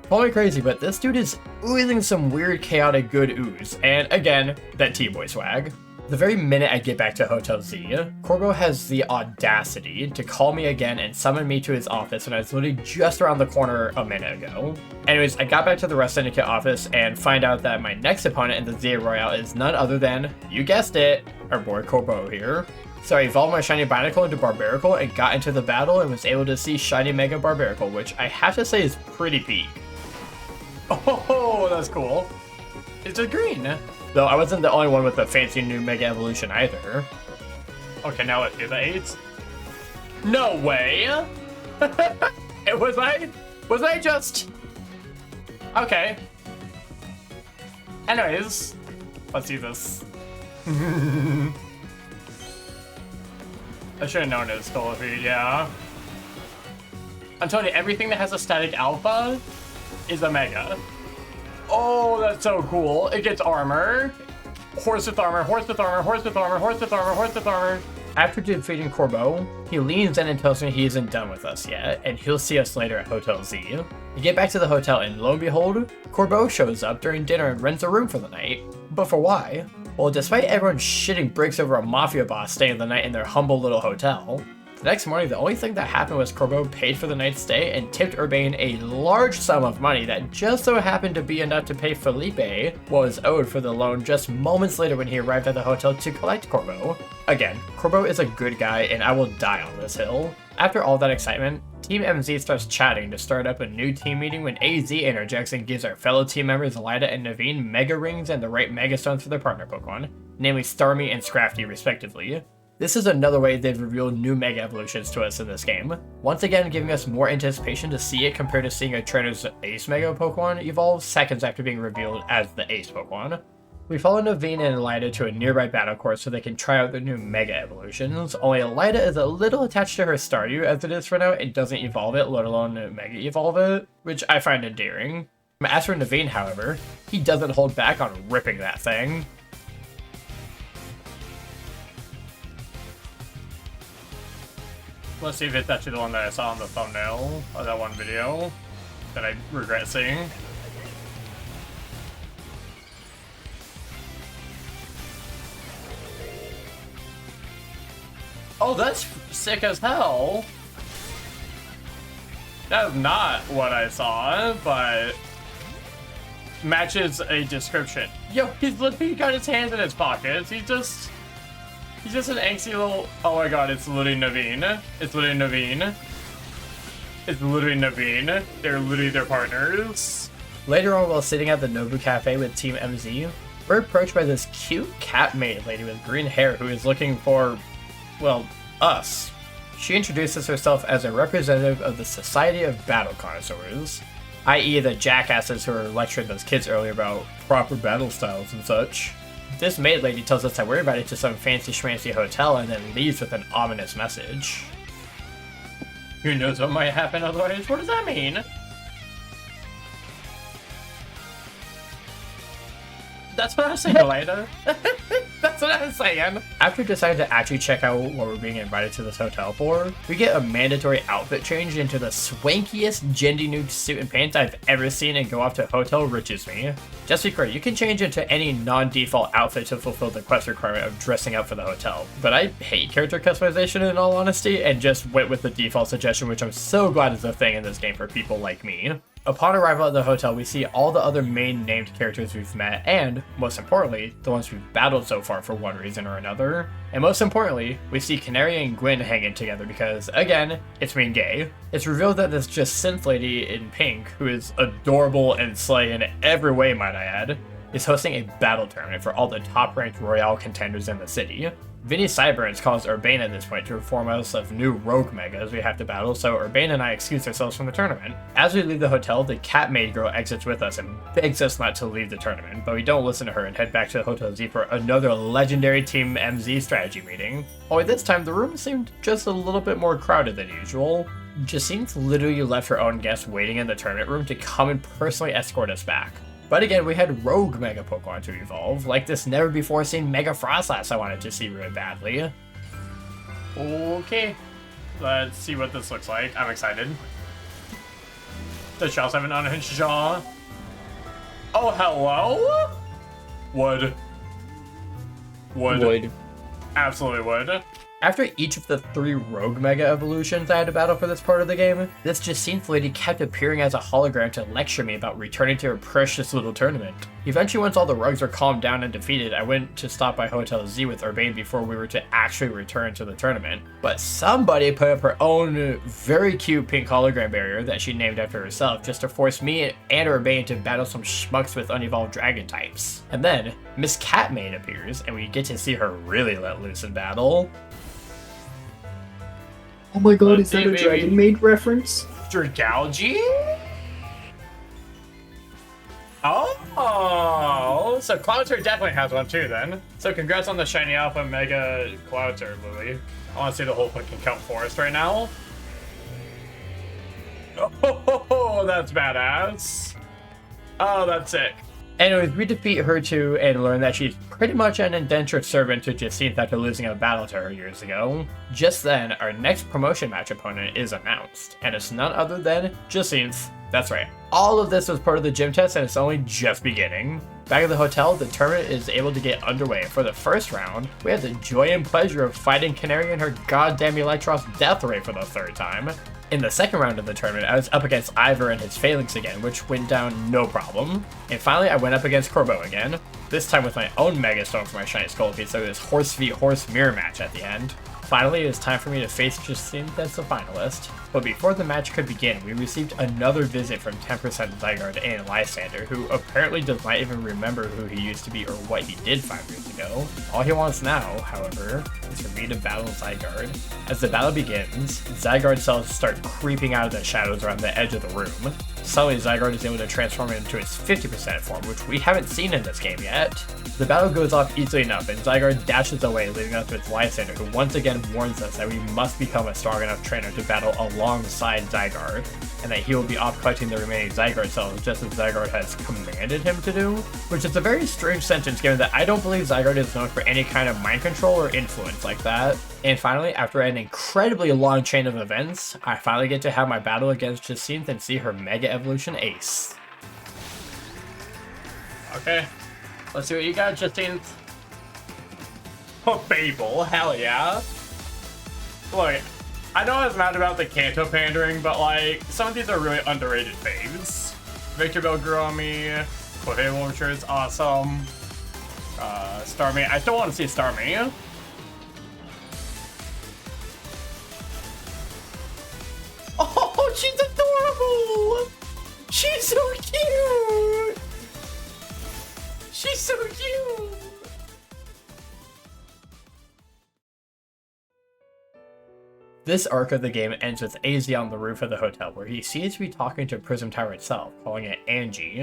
Call me crazy, but this dude is oozing some weird chaotic good ooze. And again, that T-boy swag. The very minute I get back to Hotel Z, Corbo has the audacity to call me again and summon me to his office when I was literally just around the corner a minute ago. Anyways, I got back to the Rust Syndicate office and find out that my next opponent in the ZA Royale is none other than, you guessed it, our boy Corbo here. So I evolved my Shiny Binacle into Barbaracle and got into the battle and was able to see Shiny Mega Barbaracle, which I have to say is pretty peak. Oh, that's cool. It's a green. Though I wasn't the only one with a fancy new Mega Evolution either. Okay, now let's do the 8s. No way! Was I just... Okay. Anyways, let's do this. I should have known it was Skull Feed, yeah. I'm telling you, everything that has a static alpha is a Mega. Oh, that's so cool. It gets armor. Horse with armor, horse with armor, horse with armor, horse with armor, horse with armor. After defeating Corbo, he leans in and tells me he isn't done with us yet, and he'll see us later at Hotel Z. We get back to the hotel, and lo and behold, Corbo shows up during dinner and rents a room for the night. But for why? Well, despite everyone shitting bricks over a mafia boss staying the night in their humble little hotel, the next morning, the only thing that happened was Corbo paid for the night's stay and tipped Urbane a large sum of money that just so happened to be enough to pay Felipe what was owed for the loan just moments later when he arrived at the hotel to collect Corbo. Again, Corbo is a good guy and I will die on this hill. After all that excitement, Team MZ starts chatting to start up a new team meeting when AZ interjects and gives our fellow team members Lida and Naveen Mega Rings and the right Mega Stones for their partner Pokemon, namely Starmie and Scrafty respectively. This is another way they've revealed new Mega Evolutions to us in this game, once again giving us more anticipation to see it compared to seeing a trainer's Ace Mega Pokemon evolve seconds after being revealed as the Ace Pokemon. We follow Naveen and Elida to a nearby battle course so they can try out their new Mega Evolutions, only Elida is a little attached to her Staryu as it is for now and doesn't evolve it, let alone Mega Evolve it, which I find endearing. As for Naveen, however, he doesn't hold back on ripping that thing. Let's see if it's actually the one that I saw on the thumbnail of that one video that I regret seeing. Oh, that's sick as hell. That is not what I saw, but matches a description. Yo, he's literally got his hands in his pockets. He's just an angsty little... Oh my god, it's literally Naveen. It's literally Naveen. It's literally Naveen. They're literally their partners. Later on, while sitting at the Nobu Cafe with Team MZ, we're approached by this cute cat maid lady with green hair who is looking for, well, us. She introduces herself as a representative of the Society of Battle Connoisseurs, i.e. the jackasses who were lecturing those kids earlier about proper battle styles and such. This maid lady tells us that we're invited to some fancy schmancy hotel and then leaves with an ominous message. Who knows what might happen otherwise? What does that mean? That's what I was saying, Elida. That's what I was saying. After deciding to actually check out what we're being invited to this hotel for, we get a mandatory outfit change into the swankiest Jindy nude suit and pants I've ever seen and go off to Hotel Riches Me. Just to be clear, you can change into any non-default outfit to fulfill the quest requirement of dressing up for the hotel, but I hate character customization in all honesty and just went with the default suggestion, which I'm so glad is a thing in this game for people like me. Upon arrival at the hotel, we see all the other main named characters we've met and, most importantly, the ones we've battled so far for one reason or another. And most importantly, we see Canary and Gwen hanging together because, again, it's being gay. It's revealed that this just synth lady in pink, who is adorable and slay in every way might I add, is hosting a battle tournament for all the top-ranked Royale contenders in the city. Vinny Cyburns calls Urbane at this point to inform us of new rogue megas we have to battle, so Urbane and I excuse ourselves from the tournament. As we leave the hotel, the cat maid girl exits with us and begs us not to leave the tournament, but we don't listen to her and head back to Hotel Z for another legendary Team MZ strategy meeting. Only this time, the room seemed just a little bit more crowded than usual. Jacine's literally left her own guests waiting in the tournament room to come and personally escort us back. But again, we had rogue Mega Pokemon to evolve, like this never-before-seen Mega Frostlass I wanted to see really badly. Okay, let's see what this looks like. I'm excited. Does she also have an unhinged jaw? Oh, hello? Would. Absolutely would. After each of the 3 rogue mega evolutions I had to battle for this part of the game, this Jacinth lady kept appearing as a hologram to lecture me about returning to her precious little tournament. Eventually, once all the rogues were calmed down and defeated, I went to stop by Hotel Z with Urbane before we were to actually return to the tournament. But somebody put up her own very cute pink hologram barrier that she named after herself just to force me and Urbane to battle some schmucks with unevolved dragon types. And then, Miss Catmaid appears, and we get to see her really let loose in battle. Oh my god, is that a Dragon Maid reference? Dragalge? Oh, so Cloudster definitely has one too then. So congrats on the Shiny Alpha Mega Cloudster, Lily. I want to see the whole fucking Kelp Forest right now. Oh, that's badass. Oh, that's sick. Anyways, we defeat her too and learn that she's pretty much an indentured servant to Jacinth after losing a battle to her years ago. Just then, our next promotion match opponent is announced, and it's none other than Jacinth. That's right, all of this was part of the gym test and it's only just beginning. Back at the hotel, the tournament is able to get underway. For the first round, we had the joy and pleasure of fighting Canary and her goddamn Electros death ray for the 3rd time. In the second round of the tournament, I was up against Ivor and his Phalanx again, which went down no problem. And finally, I went up against Corbeau again, this time with my own Mega Stone for my Shiny Scolipede, so this Horse v Horse mirror match at the end. Finally, it was time for me to face Jacinth as the finalist. But before the match could begin, we received another visit from 10% Zygarde and Lysander, who apparently does not even remember who he used to be or what he did 5 years ago. All he wants now, however, is for me to battle Zygarde. As the battle begins, Zygarde cells start creeping out of the shadows around the edge of the room. Suddenly, Zygarde is able to transform into its 50% form, which we haven't seen in this game yet. The battle goes off easily enough, and Zygarde dashes away, leaving us with Lysander, who once again warns us that we must become a strong enough trainer to battle alongside Zygarde, and that he will be off collecting the remaining Zygarde cells just as Zygarde has commanded him to do, which is a very strange sentence given that I don't believe Zygarde is known for any kind of mind control or influence like that. And finally, after an incredibly long chain of events, I finally get to have my battle against Jacinth and see her Mega Evolution ace. Okay, let's see what you got, Jacinth. Oh, Babel, hell yeah. Look, I know I was mad about the Kanto pandering, but like, some of these are really underrated faves. Victor Bell grew on me, Clefable, I'm sure is awesome. Starmie, I still want to see Starmie. Oh, she's adorable! She's so cute! She's so cute! This arc of the game ends with AZ on the roof of the hotel, where he seems to be talking to Prism Tower itself, calling it Angie,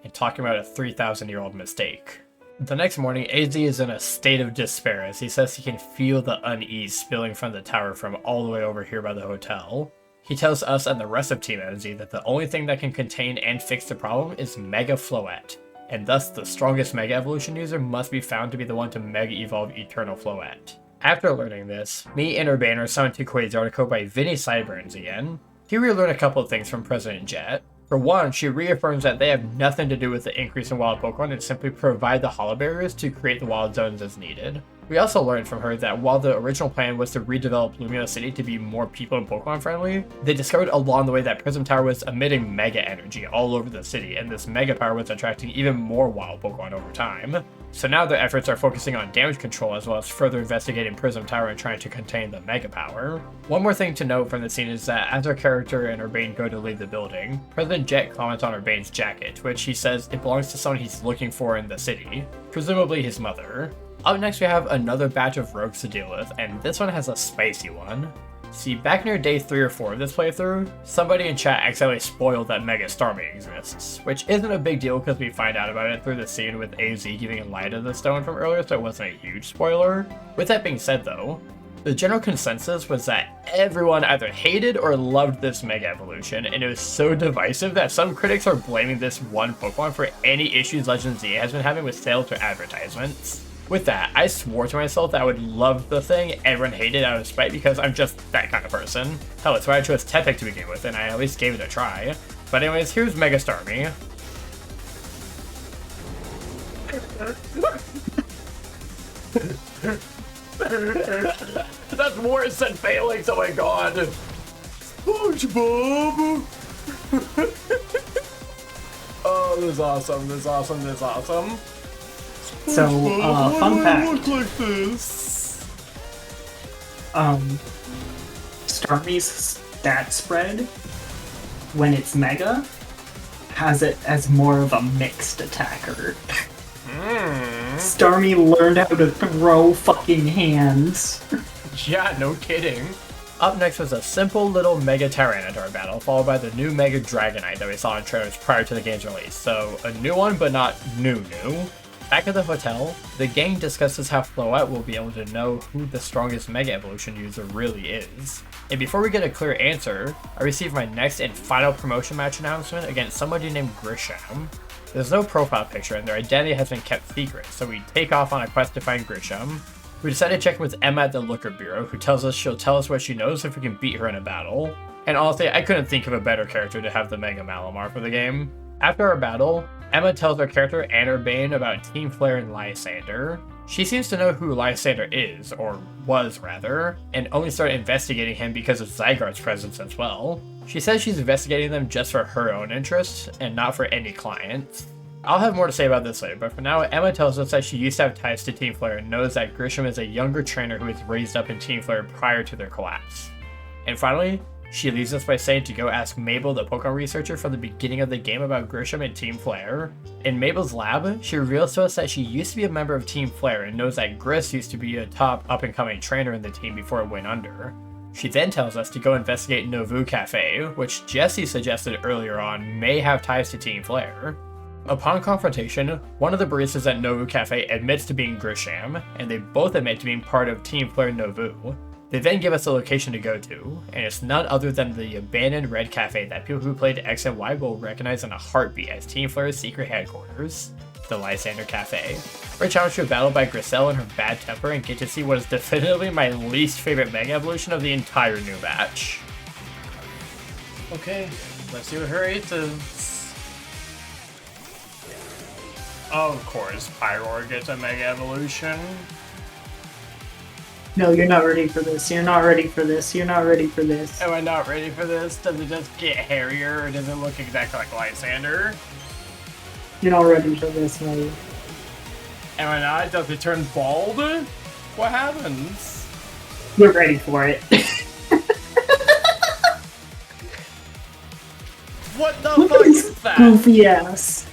and talking about a 3,000-year-old mistake. The next morning, AZ is in a state of despair as he says he can feel the unease spilling from the tower from all the way over here by the hotel. He tells us and the rest of Team MZ that the only thing that can contain and fix the problem is Mega Floette, and thus the strongest Mega Evolution user must be found to be the one to Mega Evolve Eternal Floette. After learning this, me and Urbane are summoned to Quasartico by Vinny Sideburns again. Here we learn a couple of things from President Jet. For one, she reaffirms that they have nothing to do with the increase in wild Pokemon and simply provide the holo barriers to create the wild zones as needed. We also learned from her that while the original plan was to redevelop Lumina City to be more people and Pokemon friendly, they discovered along the way that Prism Tower was emitting mega energy all over the city, and this mega power was attracting even more wild Pokemon over time. So now their efforts are focusing on damage control as well as further investigating Prism Tower and trying to contain the mega power. One more thing to note from the scene is that as our character and Urbane go to leave the building, President Jet comments on Urbane's jacket, which he says it belongs to someone he's looking for in the city, presumably his mother. Up next we have another batch of rogues to deal with, and this one has a spicy one. See, back near day 3 or 4 of this playthrough, somebody in chat accidentally spoiled that Mega Starmie exists, which isn't a big deal because we find out about it through the scene with AZ giving light of the stone from earlier, so it wasn't a huge spoiler. With that being said though, the general consensus was that everyone either hated or loved this Mega Evolution, and it was so divisive that some critics are blaming this one Pokemon for any issues Legend Z has been having with sales or advertisements. With that, I swore to myself that I would love the thing everyone hated out of spite because I'm just that kind of person. Hell, it's why I chose Tepig to begin with, and I at least gave it a try. But anyways, here's Mega Starmie. That's worse than Phalanx, oh my god! SpongeBob! Oh, this is awesome, this is awesome, this is awesome. So, fun fact. Look like this? Starmie's stat spread, when it's Mega, has it as more of a mixed attacker. Starmie learned how to throw fucking hands. Yeah, no kidding. Up next was a simple little Mega Tyranitar battle, followed by the new Mega Dragonite that we saw in trailers prior to the game's release. So, a new one, but not new. Back at the hotel, the gang discusses how Floette will be able to know who the strongest Mega Evolution user really is. And before we get a clear answer, I received my next and final promotion match announcement against somebody named Grisham. There's no profile picture and their identity has been kept secret, so we take off on a quest to find Grisham. We decided to check in with Emma at the Looker Bureau, who tells us she'll tell us what she knows if we can beat her in a battle. And honestly, I couldn't think of a better character to have the Mega Malamar for the game. After our battle, Emma tells our character Anurbane about Team Flare and Lysander. She seems to know who Lysander is, or was rather, and only started investigating him because of Zygarde's presence as well. She says she's investigating them just for her own interest, and not for any clients. I'll have more to say about this later, but for now, Emma tells us that she used to have ties to Team Flare and knows that Grisham is a younger trainer who was raised up in Team Flare prior to their collapse. And finally, she leaves us by saying to go ask Mabel, the Pokemon researcher from the beginning of the game, about Grisham and Team Flare. In Mabel's lab, she reveals to us that she used to be a member of Team Flare and knows that Gris used to be a top up-and-coming trainer in the team before it went under. She then tells us to go investigate Novu Cafe, which Jesse suggested earlier on may have ties to Team Flare. Upon confrontation, one of the baristas at Novu Cafe admits to being Grisham, and they both admit to being part of Team Flare Novu. They then give us a location to go to, and it's none other than the abandoned Red Cafe that people who played X and Y will recognize in a heartbeat as Team Flare's secret headquarters, the Lysander Cafe. We're challenged to a battle by Griselle and her bad temper and get to see what is definitively my least favorite Mega Evolution of the entire new batch. Okay, let's see what her ace is. Of course, Pyroar gets a Mega Evolution. No, you're not ready for this. You're not ready for this. You're not ready for this. Am I not ready for this? Does it just get hairier or does it look exactly like Lysander? You're not ready for this, mate. Am I not? Does it turn bald? What happens? You're ready for it. What the fuck is that? Goofy ass.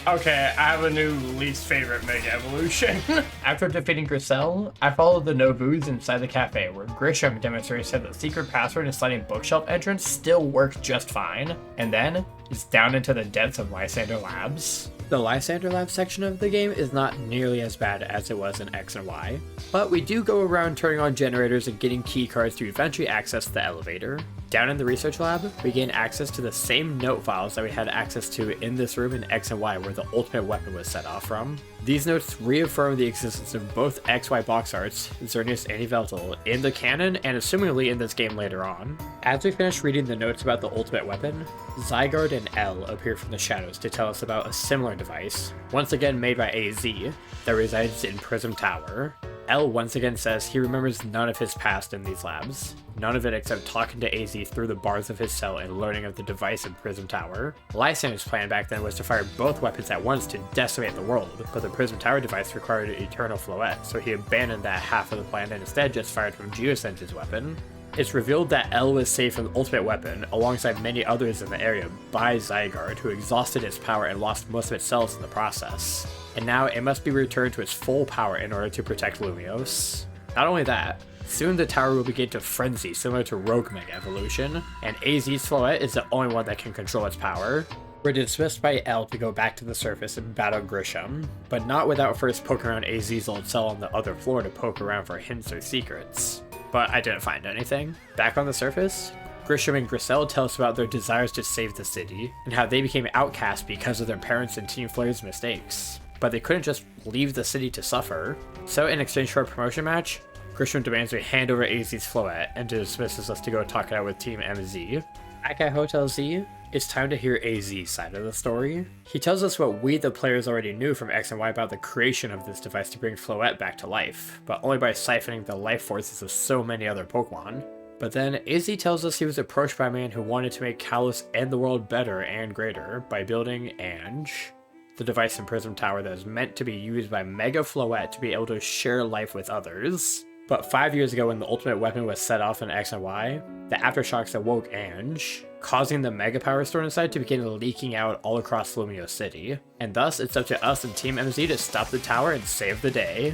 Okay, I have a new least favorite Mega Evolution. After defeating Griselle, I followed the Novus inside the cafe, where Grisham demonstrates that the secret password and sliding bookshelf entrance still work just fine, and then it's down into the depths of Lysander Labs. The Lysander Labs section of the game is not nearly as bad as it was in X and Y, but we do go around turning on generators and getting key cards to eventually access the elevator. Down in the research lab, we gain access to the same note files that we had access to in this room in X and Y where the ultimate weapon was set off from. These notes reaffirm the existence of both XY box arts, Xerneas and Yveltal, in the canon and assumingly in this game later on. As we finish reading the notes about the ultimate weapon, Zygarde and L appear from the shadows to tell us about a similar device, once again made by AZ, that resides in Prism Tower. L once again says he remembers none of his past in these labs. None of it except talking to AZ through the bars of his cell and learning of the device in Prism Tower. Lysander's plan back then was to fire both weapons at once to decimate the world, but the Prism Tower device required Eternal Floette, so he abandoned that half of the plan and instead just fired from Geosense's weapon. It's revealed that L was saved from the ultimate weapon, alongside many others in the area, by Zygarde, who exhausted its power and lost most of its cells in the process. And now it must be returned to its full power in order to protect Lumiose. Not only that, soon the tower will begin to frenzy similar to Rogue Mega Evolution, and AZ's Floette is the only one that can control its power. We're dismissed by L to go back to the surface and battle Grisham, but not without first poking around AZ's old cell on the other floor to poke around for hints or secrets. But I didn't find anything. Back on the surface, Grisham and Griselle tell us about their desires to save the city, and how they became outcast because of their parents and Team Flare's mistakes. But they couldn't just leave the city to suffer. So in exchange for a promotion match, Grisham demands we hand over AZ's Floette and dismisses us to go talk it out with Team MZ. Back at Hotel Z, it's time to hear AZ's side of the story. He tells us what we the players already knew from X and Y about the creation of this device to bring Floette back to life, but only by siphoning the life forces of so many other Pokemon. But then AZ tells us he was approached by a man who wanted to make Kalos and the world better and greater by building Ange, the device in Prism Tower that is meant to be used by Mega Floette to be able to share life with others. But 5 years ago when the ultimate weapon was set off in X and Y, the aftershocks awoke Ange, causing the Mega Power stored inside to begin leaking out all across Lumio City. And thus, it's up to us and Team MZ to stop the tower and save the day.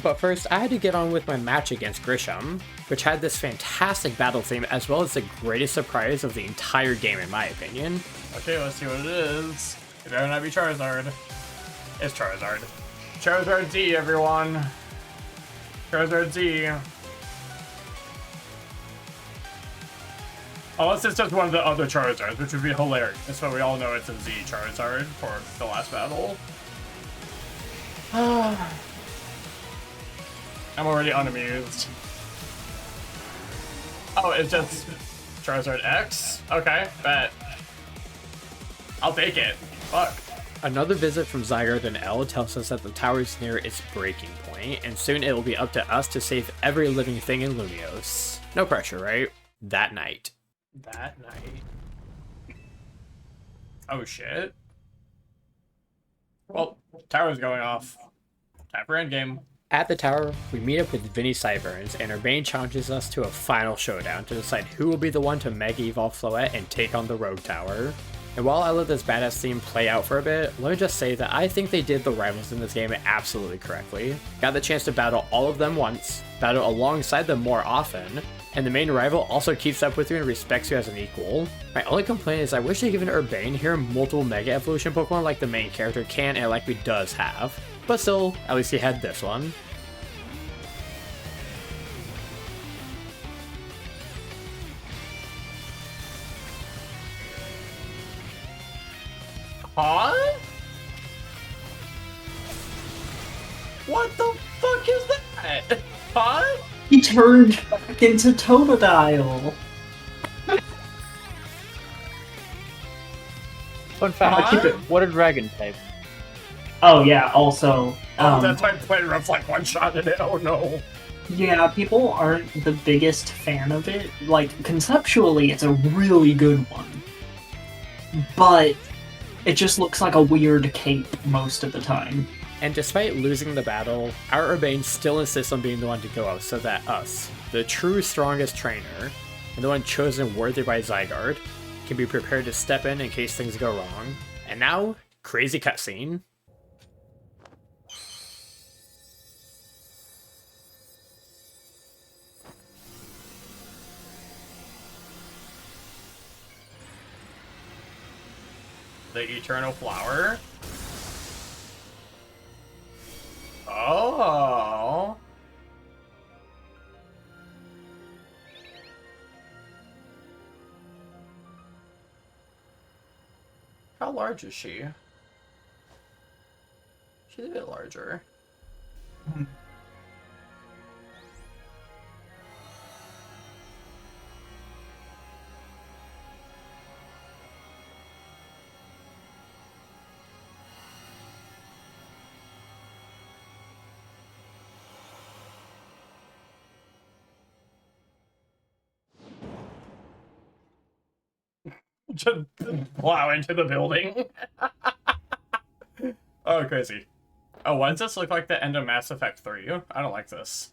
But first, I had to get on with my match against Grisham, which had this fantastic battle theme as well as the greatest surprise of the entire game in my opinion. Okay, let's see what it is. It better not be Charizard. It's Charizard. Charizard Z, everyone. Charizard Z. Unless it's just one of the other Charizards, which would be hilarious, but we all know it's a Z Charizard for the last battle. I'm already unamused. Oh, it's just Charizard X? Okay, bet. I'll take it. Fuck. Another visit from Zygarde and L tells us that the tower is near its breaking point, and soon it will be up to us to save every living thing in Lumios. No pressure, right? That night. That night. Oh shit. Well, tower's going off. Time for endgame. At the tower, we meet up with Vinny Sideburns, and Urbane challenges us to a final showdown to decide who will be the one to Mega Evolve Floette and take on the Rogue Tower. And while I let this badass theme play out for a bit, let me just say that I think they did the rivals in this game absolutely correctly. Got the chance to battle all of them once, battle alongside them more often, and the main rival also keeps up with you and respects you as an equal. My only complaint is I wish they'd given Urbane here multiple Mega Evolution Pokemon like the main character can and likely does have. But still, at least he had this one. Huh? What the fuck is that? Huh? He turned back into Totodile. Fun fact, Huh? what a dragon type. Oh yeah, also. Oh, that's why Play Rough like one-shotted it. Oh no. Yeah, people aren't the biggest fan of it. Like, conceptually, it's a really good one. But it just looks like a weird cape most of the time. And despite losing the battle, our Urbane still insists on being the one to go out so that us, the true strongest trainer, and the one chosen worthy by Zygarde, can be prepared to step in case things go wrong. And now, crazy cutscene. The Eternal Flower. Oh. How large is she? She's a bit larger. Just plow into the building. Oh, crazy. Oh, why does this look like the end of Mass Effect 3? I don't like this.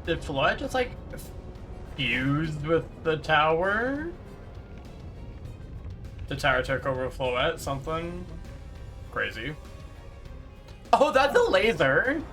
Did Flood just like fused with the tower? The tower took over Floette, something crazy. Oh, that's a laser!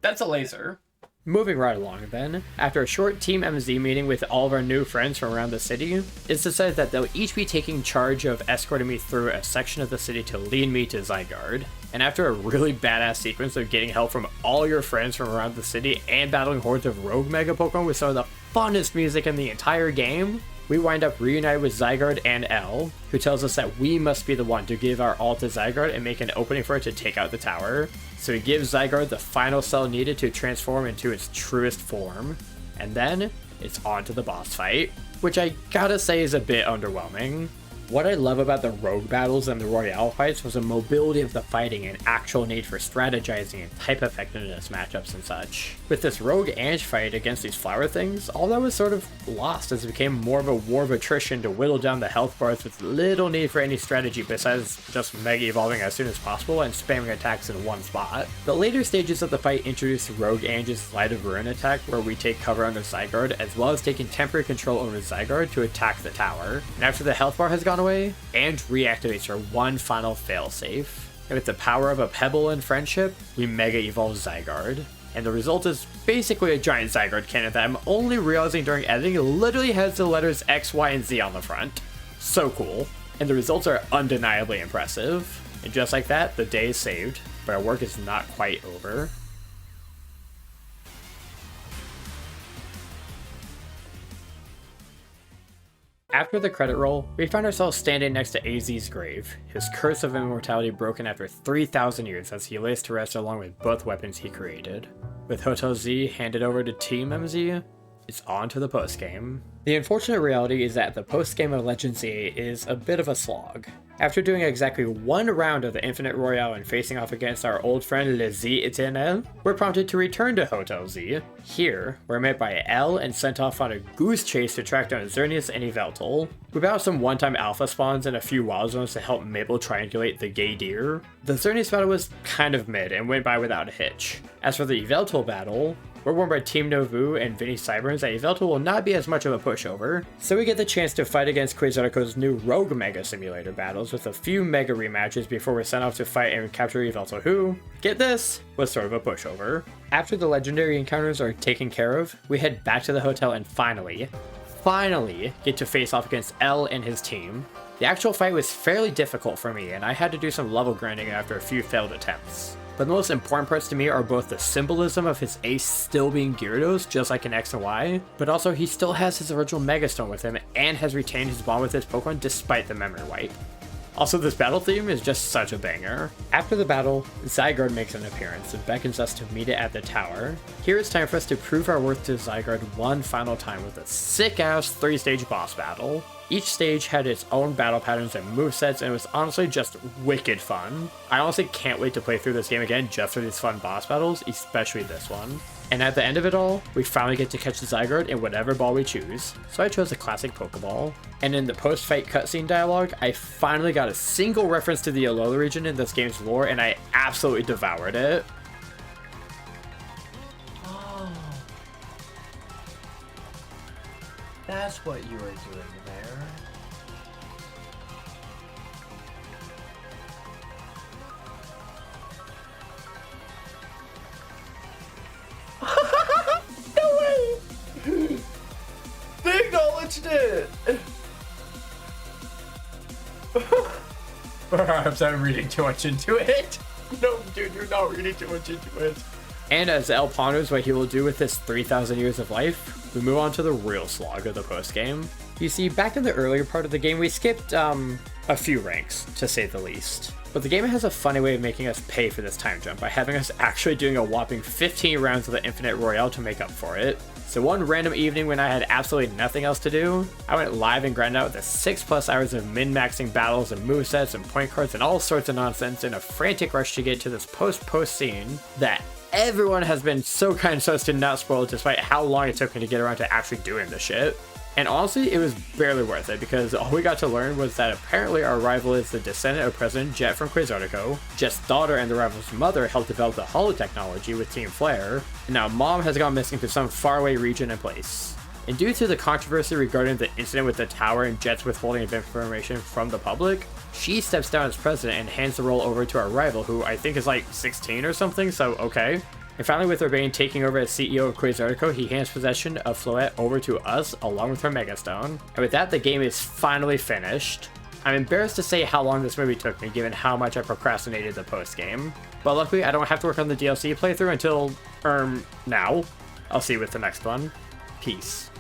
That's a laser. Moving right along then, after a short Team MZ meeting with all of our new friends from around the city, it's decided that they'll each be taking charge of escorting me through a section of the city to lead me to Zygarde. And after a really badass sequence of getting help from all your friends from around the city and battling hordes of rogue Mega Pokemon with some of the funnest music in the entire game, we wind up reunited with Zygarde and Elle, who tells us that we must be the one to give our all to Zygarde and make an opening for it to take out the tower. So he gives Zygarde the final cell needed to transform into its truest form, and then it's on to the boss fight, which I gotta say is a bit underwhelming. What I love about the rogue battles and the Royale fights was the mobility of the fighting and actual need for strategizing and type effectiveness matchups and such. With this rogue Ange fight against these flower things, all that was sort of lost as it became more of a war of attrition to whittle down the health bars with little need for any strategy besides just Mega Evolving as soon as possible and spamming attacks in one spot. The later stages of the fight introduced Rogue Ange's Light of Ruin attack where we take cover under Zygarde as well as taking temporary control over Zygarde to attack the tower. And after the health bar has gone away, Ange reactivates her one final failsafe. And with the power of a pebble and friendship, we Mega Evolve Zygarde. And the result is basically a giant Zygarde cannon that I'm only realizing during editing literally has the letters X, Y, and Z on the front. So cool. And the results are undeniably impressive. And just like that, the day is saved, but our work is not quite over. After the credit roll, we find ourselves standing next to AZ's grave, his curse of immortality broken after 3,000 years as he lays to rest along with both weapons he created. With Hotel Z handed over to Team MZ, it's on to the postgame. The unfortunate reality is that the postgame of Legend Z is a bit of a slog. After doing exactly one round of the Infinite Royale and facing off against our old friend Le Z Eternel, we're prompted to return to Hotel Z. Here, we're met by Elle and sent off on a goose chase to track down Xerneas and Yveltal. We battled some one-time alpha spawns and a few wild zones to help Mabel triangulate the gay deer. The Xerneas battle was kind of mid and went by without a hitch. As for the Yveltal battle, we're warned by Team Novu and Vinny Cyberns that Yveltal will not be as much of a pushover, so we get the chance to fight against Quasarco's new Rogue Mega Simulator battles with a few Mega rematches before we're sent off to fight and capture Yveltal who, get this, was sort of a pushover. After the legendary encounters are taken care of, we head back to the hotel and finally get to face off against Elle and his team. The actual fight was fairly difficult for me and I had to do some level grinding after a few failed attempts. But the most important parts to me are both the symbolism of his ace still being Gyarados, just like in X and Y, but also he still has his original Megastone with him and has retained his bond with his Pokemon despite the memory wipe. Also, this battle theme is just such a banger. After the battle, Zygarde makes an appearance and beckons us to meet it at the tower. Here it's time for us to prove our worth to Zygarde one final time with a sick-ass 3-stage boss battle. Each stage had its own battle patterns and movesets, and it was honestly just wicked fun. I honestly can't wait to play through this game again just for these fun boss battles, especially this one. And at the end of it all, we finally get to catch the Zygarde in whatever ball we choose, so I chose the classic Pokeball. And in the post-fight cutscene dialogue, I finally got a single reference to the Alola region in this game's lore, and I absolutely devoured it. Oh. That's what you were doing there. No way! They acknowledged it! Perhaps I'm reading too much into it. No, dude, you're not reading too much into it. And as Elle ponders what he will do with his 3,000 years of life, we move on to the real slog of the postgame. You see, back in the earlier part of the game, we skipped a few ranks, to say the least. But the game has a funny way of making us pay for this time jump by having us actually doing a whopping 15 rounds of the Infinite Royale to make up for it. So one random evening when I had absolutely nothing else to do, I went live and grinded out the 6+ hours of min-maxing battles and movesets and point cards and all sorts of nonsense in a frantic rush to get to this post-post scene that everyone has been so kind so as to not spoil despite how long it took me to get around to actually doing this shit. And honestly, it was barely worth it because all we got to learn was that apparently our rival is the descendant of President Jet from Quasartico. Jet's daughter and the rival's mother helped develop the holotechnology with Team Flare, and now Mom has gone missing to some faraway region and place. And due to the controversy regarding the incident with the tower and Jet's withholding of information from the public, she steps down as president and hands the role over to our rival, who I think is like 16 or something, so okay. And finally, with Urbane taking over as CEO of Quasartico, he hands possession of Floette over to us, along with her Megastone. And with that, the game is finally finished. I'm embarrassed to say how long this movie took me, given how much I procrastinated the post-game. But luckily, I don't have to work on the DLC playthrough until, now. I'll see you with the next one. Peace.